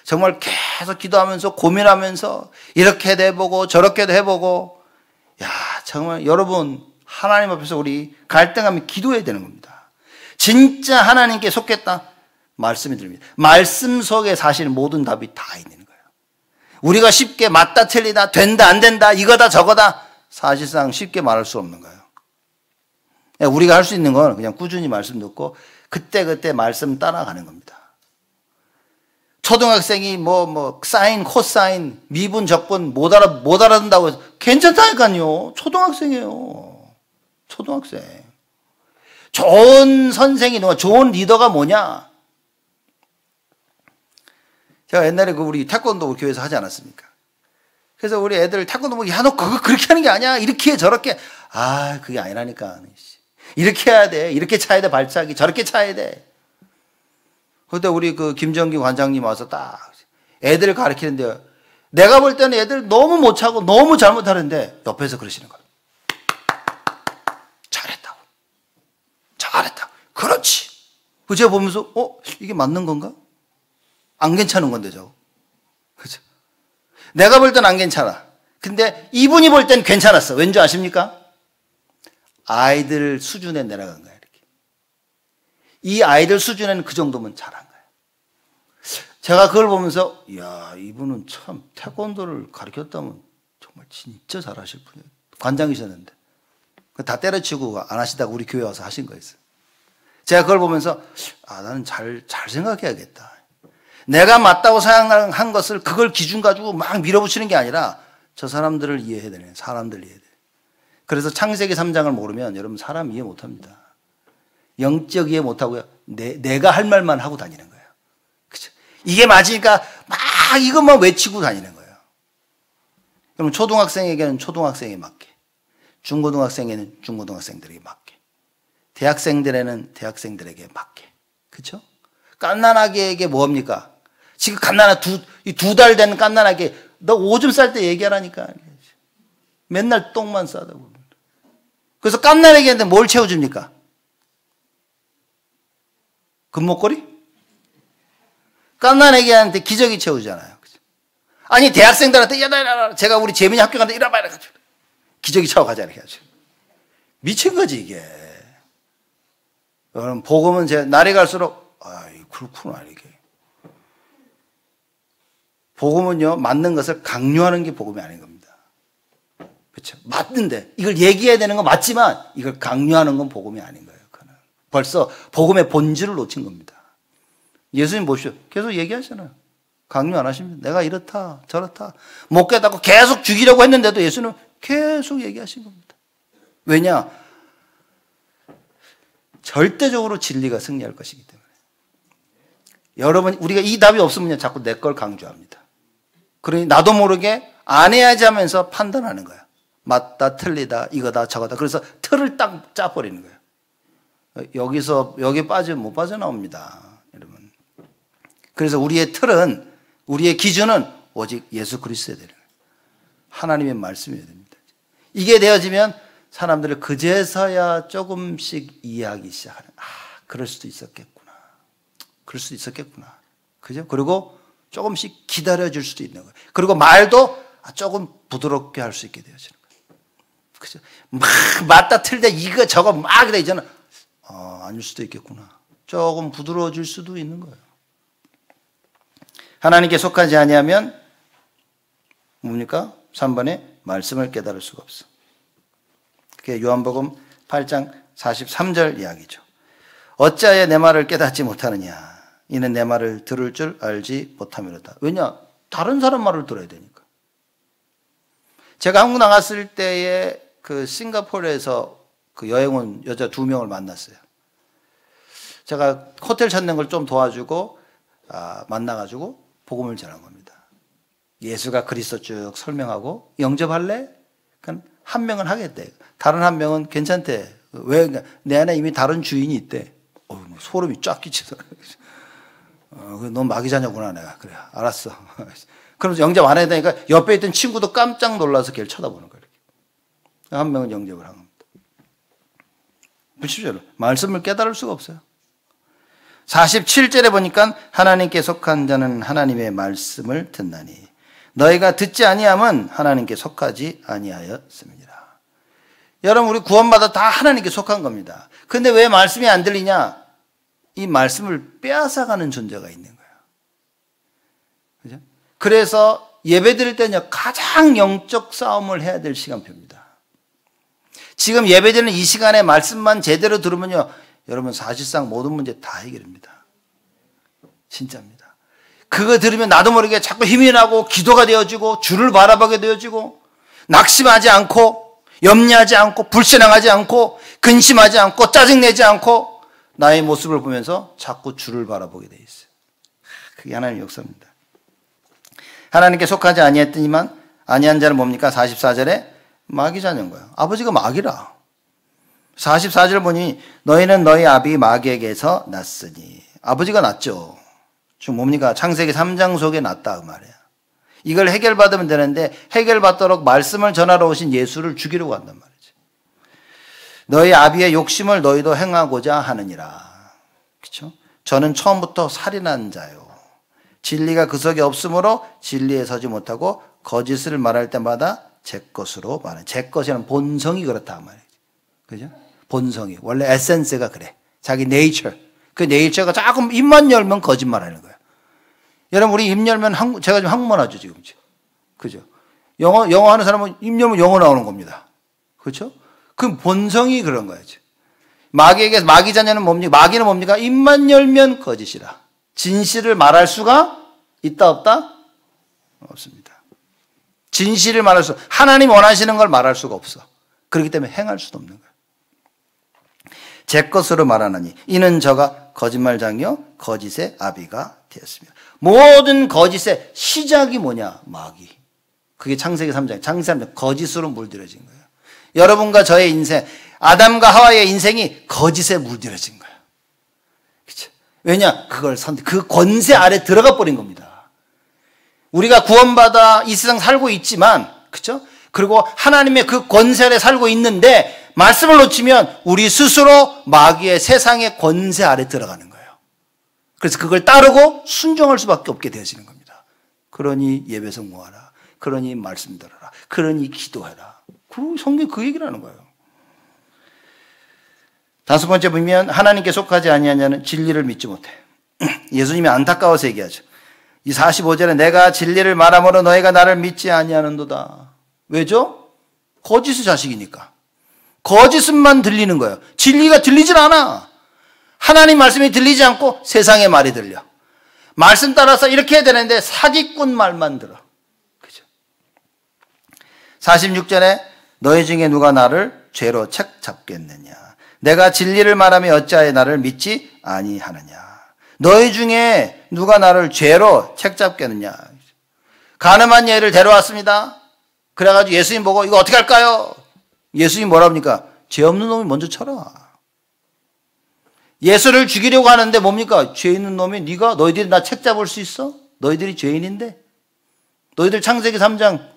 정말 계속 기도하면서 고민하면서 이렇게도 해보고 저렇게도 해보고. 야, 정말 여러분, 하나님 앞에서 우리 갈등하면 기도해야 되는 겁니다. 진짜 하나님께 속겠다? 말씀이 들립니다. 말씀 속에 사실 모든 답이 다 있는 거예요. 우리가 쉽게 맞다 틀리다, 된다 안 된다, 이거다 저거다, 사실상 쉽게 말할 수 없는 거예요. 우리가 할 수 있는 건 그냥 꾸준히 말씀 듣고 그때그때 말씀 따라가는 겁니다. 초등학생이 사인, 코사인, 미분, 적분 못 알아듣는다고 해서 괜찮다니까요. 초등학생이에요. 초등학생. 좋은 선생이 누가, 좋은 리더가 뭐냐? 제가 옛날에 우리 태권도 교회에서 하지 않았습니까? 그래서 우리 애들 태권도 야, 너 그거 그렇게 하는 게 아니야. 이렇게 저렇게. 그게 아니라니까. 이렇게 해야 돼. 이렇게 차야 돼, 발차기. 저렇게 차야 돼. 그때 우리 김정기 관장님 와서 딱 애들을 가르치는데 내가 볼 때는 애들 너무 못 차고 너무 잘못하는데 옆에서 그러시는 거예요. 잘했다고. 잘했다고. 그렇지. 제가 보면서 이게 맞는 건가? 안 괜찮은 건데 저거. 그죠? 내가 볼 땐 안 괜찮아. 근데 이분이 볼 땐 괜찮았어. 왠지 아십니까? 아이들 수준에 내려간 거야, 이렇게. 이 아이들 수준에는 그 정도면 잘한 거야. 제가 그걸 보면서, 이야, 이분은 참 태권도를 가르쳤다면 정말 진짜 잘하실 분이에요. 관장이셨는데. 다 때려치고 안 하시다가 우리 교회 와서 하신 거였어요. 제가 그걸 보면서, 나는 잘 생각해야겠다. 내가 맞다고 생각한 것을 그걸 기준 가지고 막 밀어붙이는 게 아니라 저 사람들을 이해해야 되네. 사람들 이해해야 돼. 그래서 창세기 3장을 모르면 여러분 사람 이해 못합니다. 영적 이해 못하고요. 내가 할 말만 하고 다니는 거예요. 그죠? 이게 맞으니까 막 이것만 외치고 다니는 거예요. 그럼 초등학생에게는 초등학생에 맞게, 중고등학생에는 중고등학생들에게 맞게, 대학생들에는 대학생들에게 맞게. 그렇죠? 갓난아기에게 뭐합니까? 지금 두 달 된 갓난아기, 너 오줌 쌀 때 얘기하라니까. 맨날 똥만 싸다고. 그래서 갓난아기한테 뭘 채워줍니까? 금목걸이? 갓난아기한테 기저귀 채우잖아요. 아니, 대학생들한테, 제가 우리 재민이 학교 가는데 이래봐, 이래가지고. 기저귀 차고 가자, 이렇게 하죠. 미친 거지, 이게. 여러분, 복음은 날이 갈수록, 그렇구나, 이게. 복음은요, 맞는 것을 강요하는 게 복음이 아닌 겁니다. 그렇죠? 맞는데, 이걸 얘기해야 되는 건 맞지만, 이걸 강요하는 건 복음이 아닌 거예요. 그는. 벌써 복음의 본질을 놓친 겁니다. 예수님 보십시오. 계속 얘기하잖아요. 강요 안 하십니다. 내가 이렇다, 저렇다. 못 깨닫고 계속 죽이려고 했는데도 예수는 계속 얘기하신 겁니다. 왜냐? 절대적으로 진리가 승리할 것이기 때문에. 여러분, 우리가 이 답이 없으면 자꾸 내 걸 강조합니다. 그러니 나도 모르게 안 해야지 하면서 판단하는 거야. 맞다, 틀리다, 이거다, 저거다. 그래서 틀을 딱 짜버리는 거예요. 여기 빠지면 못 빠져나옵니다. 여러분. 그래서 우리의 틀은, 우리의 기준은 오직 예수 그리스도에 되는 거예요. 하나님의 말씀이어야 됩니다. 이게 되어지면 사람들을 그제서야 조금씩 이해하기 시작하는. 그럴 수도 있었겠구나. 그럴 수도 있었겠구나. 그죠? 그리고 조금씩 기다려줄 수도 있는 거예요. 그리고 말도 조금 부드럽게 할 수 있게 되어지는 거예요. 그죠? 막 맞다 틀다 이거 저거 막 이래 있잖아. 아닐 수도 있겠구나. 조금 부드러워질 수도 있는 거예요. 하나님께 속하지 아니하면 뭡니까? 3번에 말씀을 깨달을 수가 없어. 그게 요한복음 8장 43절 이야기죠. 어찌하여 내 말을 깨닫지 못하느냐. 이는 내 말을 들을 줄 알지 못함이로다. 왜냐? 다른 사람 말을 들어야 되니까. 제가 한국 나갔을 때에 그 싱가포르에서 그 여행 온 여자 2명을 만났어요. 제가 호텔 찾는 걸 좀 도와주고 만나가지고 복음을 전한 겁니다. 예수가 그리스도 쭉 설명하고 영접할래? 그러니까 한 명은 하겠대. 다른 한 명은 괜찮대. 왜? 내 안에 이미 다른 주인이 있대. 소름이 쫙 끼쳐서. 넌 마귀자녀구나 내가. 그래 알았어. 그러면서 영접 안 해야 되니까 옆에 있던 친구도 깜짝 놀라서 걔를 쳐다보는 거예요. 한 명은 영접을 한 겁니다. 보십시오. 말씀을 깨달을 수가 없어요. 47절에 보니까 하나님께 속한 자는 하나님의 말씀을 듣나니 너희가 듣지 아니함은 하나님께 속하지 아니하였습니다. 여러분 우리 구원받아 다 하나님께 속한 겁니다. 그런데 왜 말씀이 안 들리냐? 이 말씀을 빼앗아가는 존재가 있는 거예요. 그죠? 그래서 예배 드릴 때는 가장 영적 싸움을 해야 될 시간표입니다. 지금 예배 드리는 이 시간에 말씀만 제대로 들으면요, 여러분 사실상 모든 문제 다 해결됩니다. 진짜입니다. 그거 들으면 나도 모르게 자꾸 힘이 나고 기도가 되어지고 주를 바라보게 되어지고 낙심하지 않고 염려하지 않고 불신앙하지 않고 근심하지 않고 짜증내지 않고 나의 모습을 보면서 자꾸 주를 바라보게 돼 있어요. 그게 하나님의 역사입니다. 하나님께 속하지 아니했더니만 아니한 자는 뭡니까? 44절에 마귀 자녀인 거예요. 아버지가 마귀라. 44절 보니 너희는 너희 아비 마귀에게서 났으니 아버지가 났죠. 지금 뭡니까? 창세기 3장 속에 났다 그 말이에요. 이걸 해결받으면 되는데 해결받도록 말씀을 전하러 오신 예수를 죽이려고 한단 말이죠. 너희 아비의 욕심을 너희도 행하고자 하느니라. 그렇죠? 저는 처음부터 살인한 자요. 진리가 그 속에 없으므로 진리에 서지 못하고 거짓을 말할 때마다 제 것으로 말해. 제 것이라는 본성이 그렇다 말이죠. 그죠? 본성이. 원래 에센스가 그래. 자기 네이처. 그 네이처가 조금 입만 열면 거짓말하는 거예요. 여러분 우리 입 열면 제가 지금 한국말 하죠 지금. 그죠? 영어 하는 사람은 입 열면 영어 나오는 겁니다. 그렇죠? 그 본성이 그런 거예요. 마귀 자녀는 뭡니까? 마귀는 뭡니까? 입만 열면 거짓이라. 진실을 말할 수가 있다 없다? 없습니다. 진실을 말할 수, 하나님 원하시는 걸 말할 수가 없어. 그렇기 때문에 행할 수도 없는 거예요. 제 것으로 말하나니 이는 저가 거짓말장이요 거짓의 아비가 되었습니다. 모든 거짓의 시작이 뭐냐? 마귀. 그게 창세기 3장. 창세기 3장. 거짓으로 물들여진 거예요. 여러분과 저의 인생, 아담과 하와의 인생이 거짓에 물들여진 거예요. 그렇죠? 왜냐? 그 권세 아래 들어가 버린 겁니다. 우리가 구원받아 이 세상 살고 있지만, 그렇죠? 그리고 하나님의 그 권세 아래 살고 있는데 말씀을 놓치면 우리 스스로 마귀의 세상의 권세 아래 들어가는 거예요. 그래서 그걸 따르고 순종할 수밖에 없게 되어지는 겁니다. 그러니 예배 성공하라. 그러니 말씀 들어라. 그러니 기도해라. 성경 그 얘기를 하는 거예요. 5번째 보면 하나님께 속하지 아니하냐는 진리를 믿지 못해. 예수님이 안타까워서 얘기하죠. 이 45절에 내가 진리를 말함으로 너희가 나를 믿지 아니하는도다. 왜죠? 거짓의 자식이니까. 거짓만 들리는 거예요. 진리가 들리질 않아. 하나님 말씀이 들리지 않고 세상의 말이 들려. 말씀 따라서 이렇게 해야 되는데 사기꾼 말만 들어. 그죠? 46절에 너희 중에 누가 나를 죄로 책 잡겠느냐. 내가 진리를 말하며 어찌하여 나를 믿지 아니하느냐. 너희 중에 누가 나를 죄로 책 잡겠느냐. 가늠한 여인을 데려왔습니다. 그래가지고 예수님 보고 이거 어떻게 할까요? 예수님 뭐라 합니까? 죄 없는 놈이 먼저 쳐라. 예수를 죽이려고 하는데 뭡니까? 죄 있는 놈이 너희들이 나 책 잡을 수 있어? 너희들이 죄인인데? 너희들 창세기 3장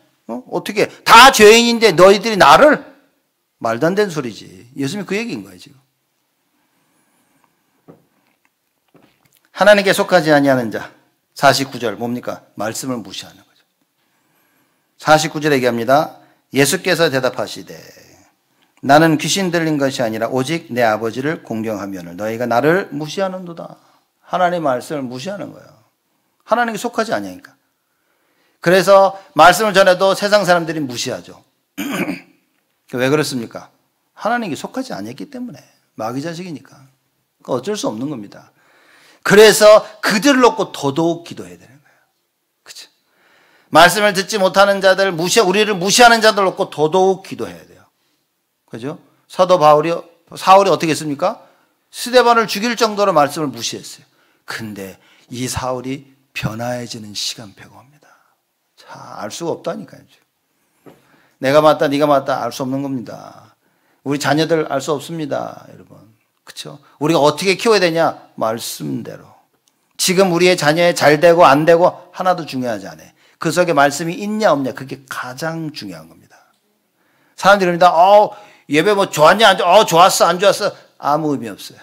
어떻게 다 죄인인데 너희들이 나를? 말도 안 되는 소리지. 예수님이 그 얘기인 거예요 지금. 하나님께 속하지 아니하는 자 49절 뭡니까? 말씀을 무시하는 거죠. 49절에 얘기합니다. 예수께서 대답하시되 나는 귀신 들린 것이 아니라 오직 내 아버지를 공경하면을 너희가 나를 무시하는도다. 하나님의 말씀을 무시하는 거예요. 하나님께 속하지 아니하니까. 그래서 말씀을 전해도 세상 사람들이 무시하죠. 왜 그렇습니까? 하나님께 속하지 않았기 때문에. 마귀 자식이니까. 어쩔 수 없는 겁니다. 그래서 그들을 놓고 더더욱 기도해야 되는 거예요. 그죠? 말씀을 듣지 못하는 자들, 우리를 무시하는 자들 놓고 더더욱 기도해야 돼요. 그죠? 사도 사울이 어떻게 했습니까? 스데반을 죽일 정도로 말씀을 무시했어요. 근데 이 사울이 변화해지는 시간표가 옵니다. 자, 알 수가 없다니까요. 내가 맞다, 네가 맞다 알 수 없는 겁니다. 우리 자녀들 알 수 없습니다, 여러분. 그렇죠? 우리가 어떻게 키워야 되냐? 말씀대로. 지금 우리의 자녀에 잘 되고 안 되고 하나도 중요하지 않아요. 그 속에 말씀이 있냐 없냐 그게 가장 중요한 겁니다. 사람들이 그럽니다. 예배 뭐 좋았냐 안 좋았어? 좋았어 안 좋았어? 아무 의미 없어요.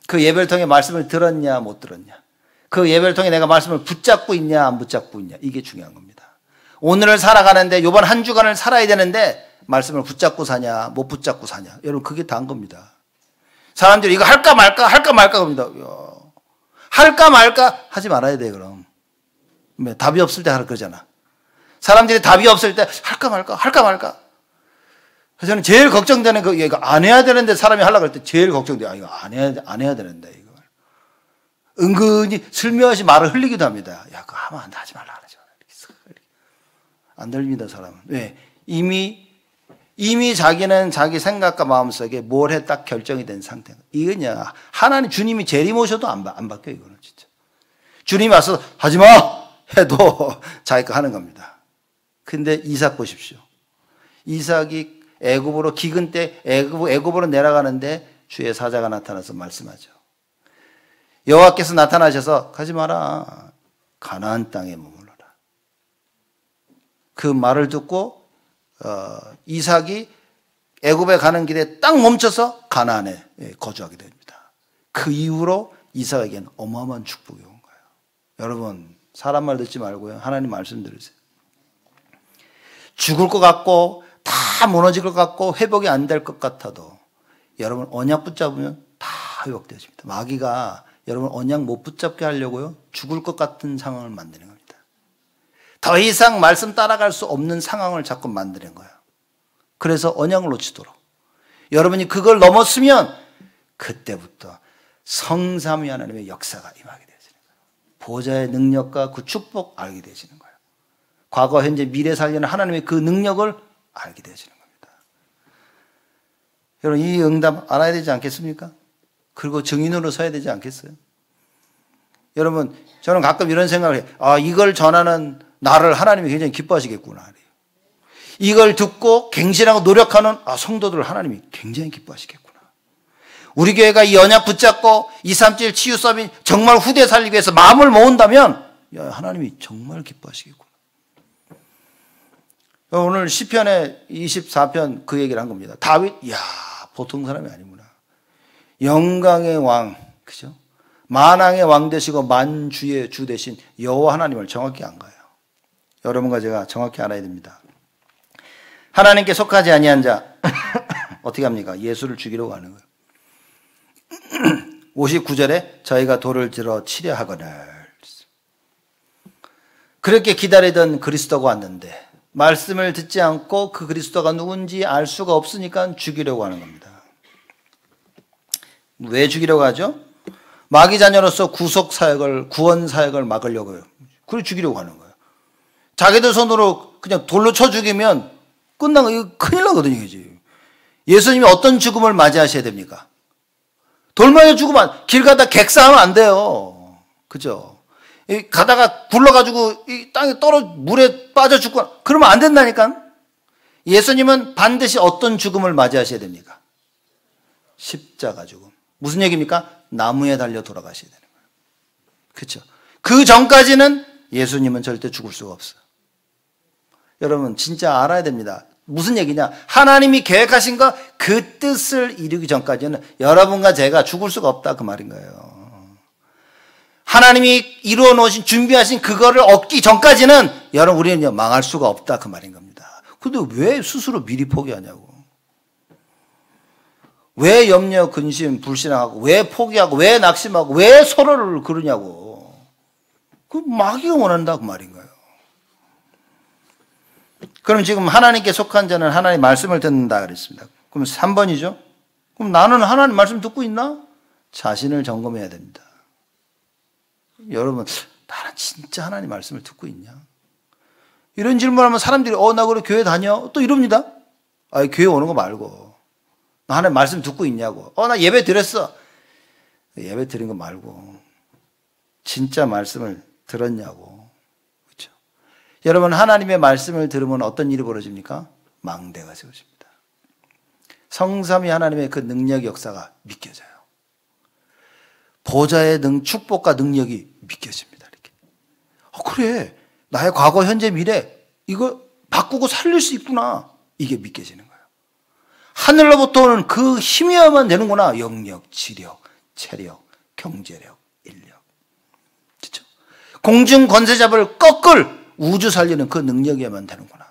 그 예배를 통해 말씀을 들었냐 못 들었냐. 그 예배를 통해 내가 말씀을 붙잡고 있냐 안 붙잡고 있냐. 이게 중요한 겁니다. 오늘을 살아가는데 이번 한 주간을 살아야 되는데 말씀을 붙잡고 사냐 못 붙잡고 사냐. 여러분 그게 다인 겁니다. 사람들이 이거 할까 말까 겁니다. 할까 말까 하지 말아야 돼 그럼. 답이 없을 때 하라 그러잖아. 사람들이 답이 없을 때 할까 말까. 그래서 저는 제일 걱정되는 이거 안 해야 되는데 사람이 하려고 할 때 제일 걱정돼요. 이거 안 해야 되는데 이거. 은근히 슬며시 말을 흘리기도 합니다. 야, 그거 하면 안 돼. 하지 말라 그러죠. 안 들립니다, 사람은. 왜? 이미 자기는 자기 생각과 마음속에 뭘 해 딱 결정이 된 상태가. 이거냐. 하나님, 주님이 재림 오셔도 안 바뀌어, 이거는 진짜. 주님이 와서 하지 마! 해도 자기가 하는 겁니다. 근데 이삭 보십시오. 이삭이 애굽으로 기근 때 애굽으로 내려가는데 주의 사자가 나타나서 말씀하죠. 여호와께서 나타나셔서 가지 마라. 가나안 땅에 머물러라. 그 말을 듣고 이삭이 애굽에 가는 길에 딱 멈춰서 가나안에 거주하게 됩니다. 그 이후로 이삭에게는 어마어마한 축복이 온 거예요. 여러분 사람 말 듣지 말고요. 하나님 말씀 들으세요. 죽을 것 같고 다 무너질 것 같고 회복이 안 될 것 같아도 여러분 언약 붙잡으면 다 회복되어집니다. 마귀가 여러분 언약 못 붙잡게 하려고요. 죽을 것 같은 상황을 만드는 겁니다. 더 이상 말씀 따라갈 수 없는 상황을 자꾸 만드는 거예요. 그래서 언약을 놓치도록. 여러분이 그걸 넘었으면 그때부터 성삼위 하나님의 역사가 임하게 되어지는 거예요. 보좌의 능력과 그 축복 알게 되어지는 거예요. 과거, 현재, 미래 살리는 하나님의 그 능력을 알게 되어지는 겁니다. 여러분 이 응답 알아야 되지 않겠습니까? 그리고 증인으로 서야 되지 않겠어요? 여러분 저는 가끔 이런 생각을 해요. 이걸 전하는 나를 하나님이 굉장히 기뻐하시겠구나. 이걸 듣고 갱신하고 노력하는 성도들을 하나님이 굉장히 기뻐하시겠구나. 우리 교회가 이 언약 붙잡고 237 치유 서밋 정말 후대 살리기 위해서 마음을 모은다면 하나님이 정말 기뻐하시겠구나. 오늘 시편의 24편 그 얘기를 한 겁니다. 다윗, 보통 사람이 아니구나. 영광의 왕, 그죠? 만왕의 왕 되시고 만주의 주 되신 여호와 하나님을 정확히 안 가요. 여러분과 제가 정확히 알아야 됩니다. 하나님께 속하지 아니한 자 어떻게 합니까? 예수를 죽이려고 하는 거예요. 59절에 저희가 돌을 들어 치려 하거늘. 그렇게 기다리던 그리스도가 왔는데 말씀을 듣지 않고 그 그리스도가 누군지 알 수가 없으니까 죽이려고 하는 겁니다. 왜 죽이려고 하죠? 마귀 자녀로서 구원 사역을 막으려고요. 그래 죽이려고 하는 거예요. 자기들 손으로 그냥 돌로 쳐 죽이면 끝난 거 이거 큰일 나거든요, 이게. 예수님이 어떤 죽음을 맞이하셔야 됩니까? 돌 맞아 죽으면 길 가다 객사하면 안 돼요. 그죠? 가다가 굴러가지고 이 땅에 물에 빠져 죽거나 그러면 안 된다니까. 예수님은 반드시 어떤 죽음을 맞이하셔야 됩니까? 십자가 죽음. 무슨 얘기입니까? 나무에 달려 돌아가셔야 되는 거예요. 그렇죠? 그 전까지는 예수님은 절대 죽을 수가 없어요. 여러분 진짜 알아야 됩니다. 무슨 얘기냐? 하나님이 계획하신 거 그 뜻을 이루기 전까지는 여러분과 제가 죽을 수가 없다 그 말인 거예요. 하나님이 이루어 놓으신 준비하신 그거를 얻기 전까지는 여러분 우리는 망할 수가 없다 그 말인 겁니다. 근데 왜 스스로 미리 포기하냐고. 왜 염려, 근심, 불신앙하고 왜 포기하고 왜 낙심하고 왜 서로를 그러냐고. 그 마귀가 원한다 그 말인 거예요. 그럼 지금 하나님께 속한 자는 하나님의 말씀을 듣는다 그랬습니다. 그럼 3번이죠. 그럼 나는 하나님 말씀 듣고 있나? 자신을 점검해야 됩니다. 여러분, 나는 진짜 하나님 말씀을 듣고 있냐? 이런 질문하면 사람들이 나 그래 교회 다녀? 또 이럽니다. 교회 오는 거 말고 나 하나님 말씀 듣고 있냐고. 나 예배 드렸어. 예배 드린 거 말고 진짜 말씀을 들었냐고. 그렇죠? 여러분, 하나님의 말씀을 들으면 어떤 일이 벌어집니까? 망대가 세워집니다. 성삼위 하나님의 그 능력 역사가 믿겨져요. 보좌의 축복과 능력이 믿겨집니다. 이렇게. 그래. 나의 과거, 현재, 미래 이거 바꾸고 살릴 수 있구나. 이게 믿겨지는 거예요. 하늘로부터 오는 그 힘이어야만 되는구나. 영력, 지력, 체력, 경제력, 인력. 그렇죠? 공중 권세잡을 꺾을 우주 살리는 그 능력이어야만 되는구나.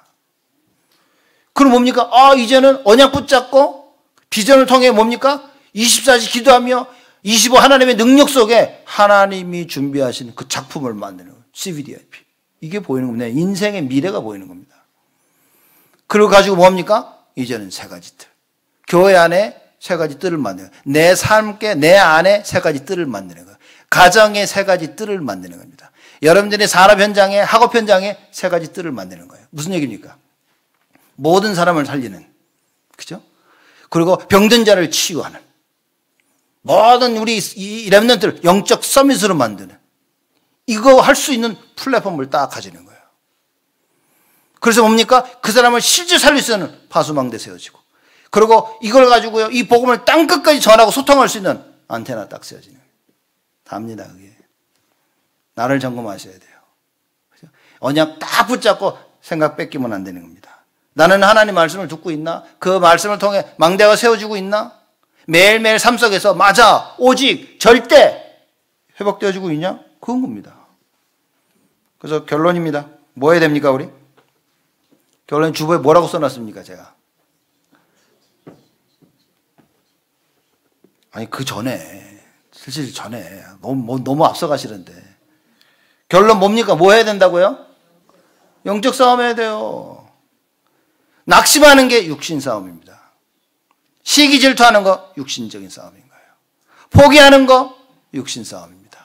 그럼 뭡니까? 이제는 언약 붙잡고 비전을 통해 뭡니까? 24시 기도하며 25 하나님의 능력 속에 하나님이 준비하신 그 작품을 만드는 거예요. CVDIP. 이게 보이는 겁니다. 인생의 미래가 보이는 겁니다. 그걸 가지고 뭡니까? 이제는 세 가지 뜰. 교회 안에 세 가지 뜰을 만드는 거예요. 내 삶께 내 안에 세 가지 뜰을 만드는 거예요. 가정에 세 가지 뜰을 만드는 겁니다. 여러분들의 산업 현장에, 학업 현장에 세 가지 뜰을 만드는 거예요. 무슨 얘기입니까? 모든 사람을 살리는, 그죠? 그리고 병든 자를 치유하는, 모든 우리 이 렘넌트를 영적 서밋으로 만드는, 이거 할 수 있는 플랫폼을 딱 가지는 거예요. 그래서 뭡니까? 그 사람을 실제 살릴 수 있는 파수망대 세워지고, 그리고 이걸 가지고요, 이 복음을 땅끝까지 전하고 소통할 수 있는 안테나 딱 세워지는 거예요. 답니다, 그게. 나를 점검하셔야 돼요. 그죠? 언약 딱 붙잡고 생각 뺏기면 안 되는 겁니다. 나는 하나님 말씀을 듣고 있나? 그 말씀을 통해 망대가 세워지고 있나? 매일매일 삶 속에서 맞아, 오직, 절대 회복되어지고 있냐? 그건 겁니다. 그래서 결론입니다. 뭐 해야 됩니까, 우리? 결론 주보에 뭐라고 써놨습니까, 제가? 그 전에, 실질 전에, 너무 앞서가시는데. 결론 뭡니까? 뭐 해야 된다고요? 영적 싸움 해야 돼요. 낙심하는 게 육신 싸움입니다. 시기 질투하는 거 육신적인 싸움인 거예요. 포기하는 거 육신 싸움입니다.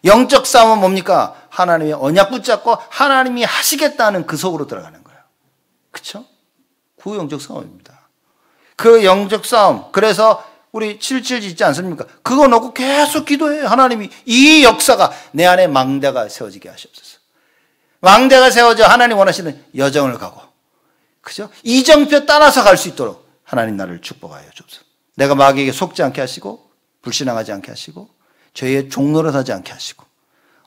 영적 싸움은 뭡니까? 하나님의 언약 붙잡고 하나님이 하시겠다는 그 속으로 들어가는 거예요. 그렇죠? 그 영적 싸움입니다. 그 영적 싸움. 그래서 우리 7.7 있지 않습니까? 그거 놓고 계속 기도해요. 하나님이 이 역사가 내 안에 망대가 세워지게 하시옵소서. 망대가 세워져 하나님 원하시는 여정을 가고, 그죠? 이정표 따라서 갈 수 있도록 하나님 나를 축복하여 주옵소서. 내가 마귀에게 속지 않게 하시고, 불신앙하지 않게 하시고, 죄의 종노릇하지 않게 하시고,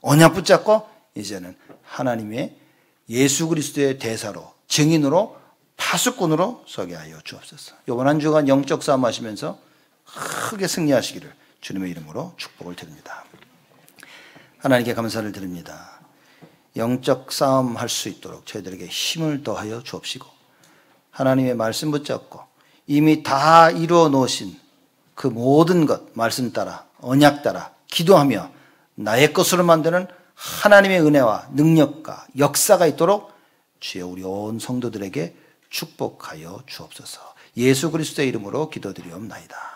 언약 붙잡고 이제는 하나님의 예수 그리스도의 대사로, 증인으로, 파수꾼으로 서게 하여 주옵소서. 이번 한 주간 영적 싸움 하시면서 크게 승리하시기를 주님의 이름으로 축복을 드립니다. 하나님께 감사를 드립니다. 영적 싸움 할 수 있도록 저희들에게 힘을 더하여 주옵시고, 하나님의 말씀 붙잡고 이미 다 이루어 놓으신 그 모든 것 말씀 따라 언약 따라 기도하며 나의 것으로 만드는 하나님의 은혜와 능력과 역사가 있도록 주여 우리 온 성도들에게 축복하여 주옵소서. 예수 그리스도의 이름으로 기도드리옵나이다.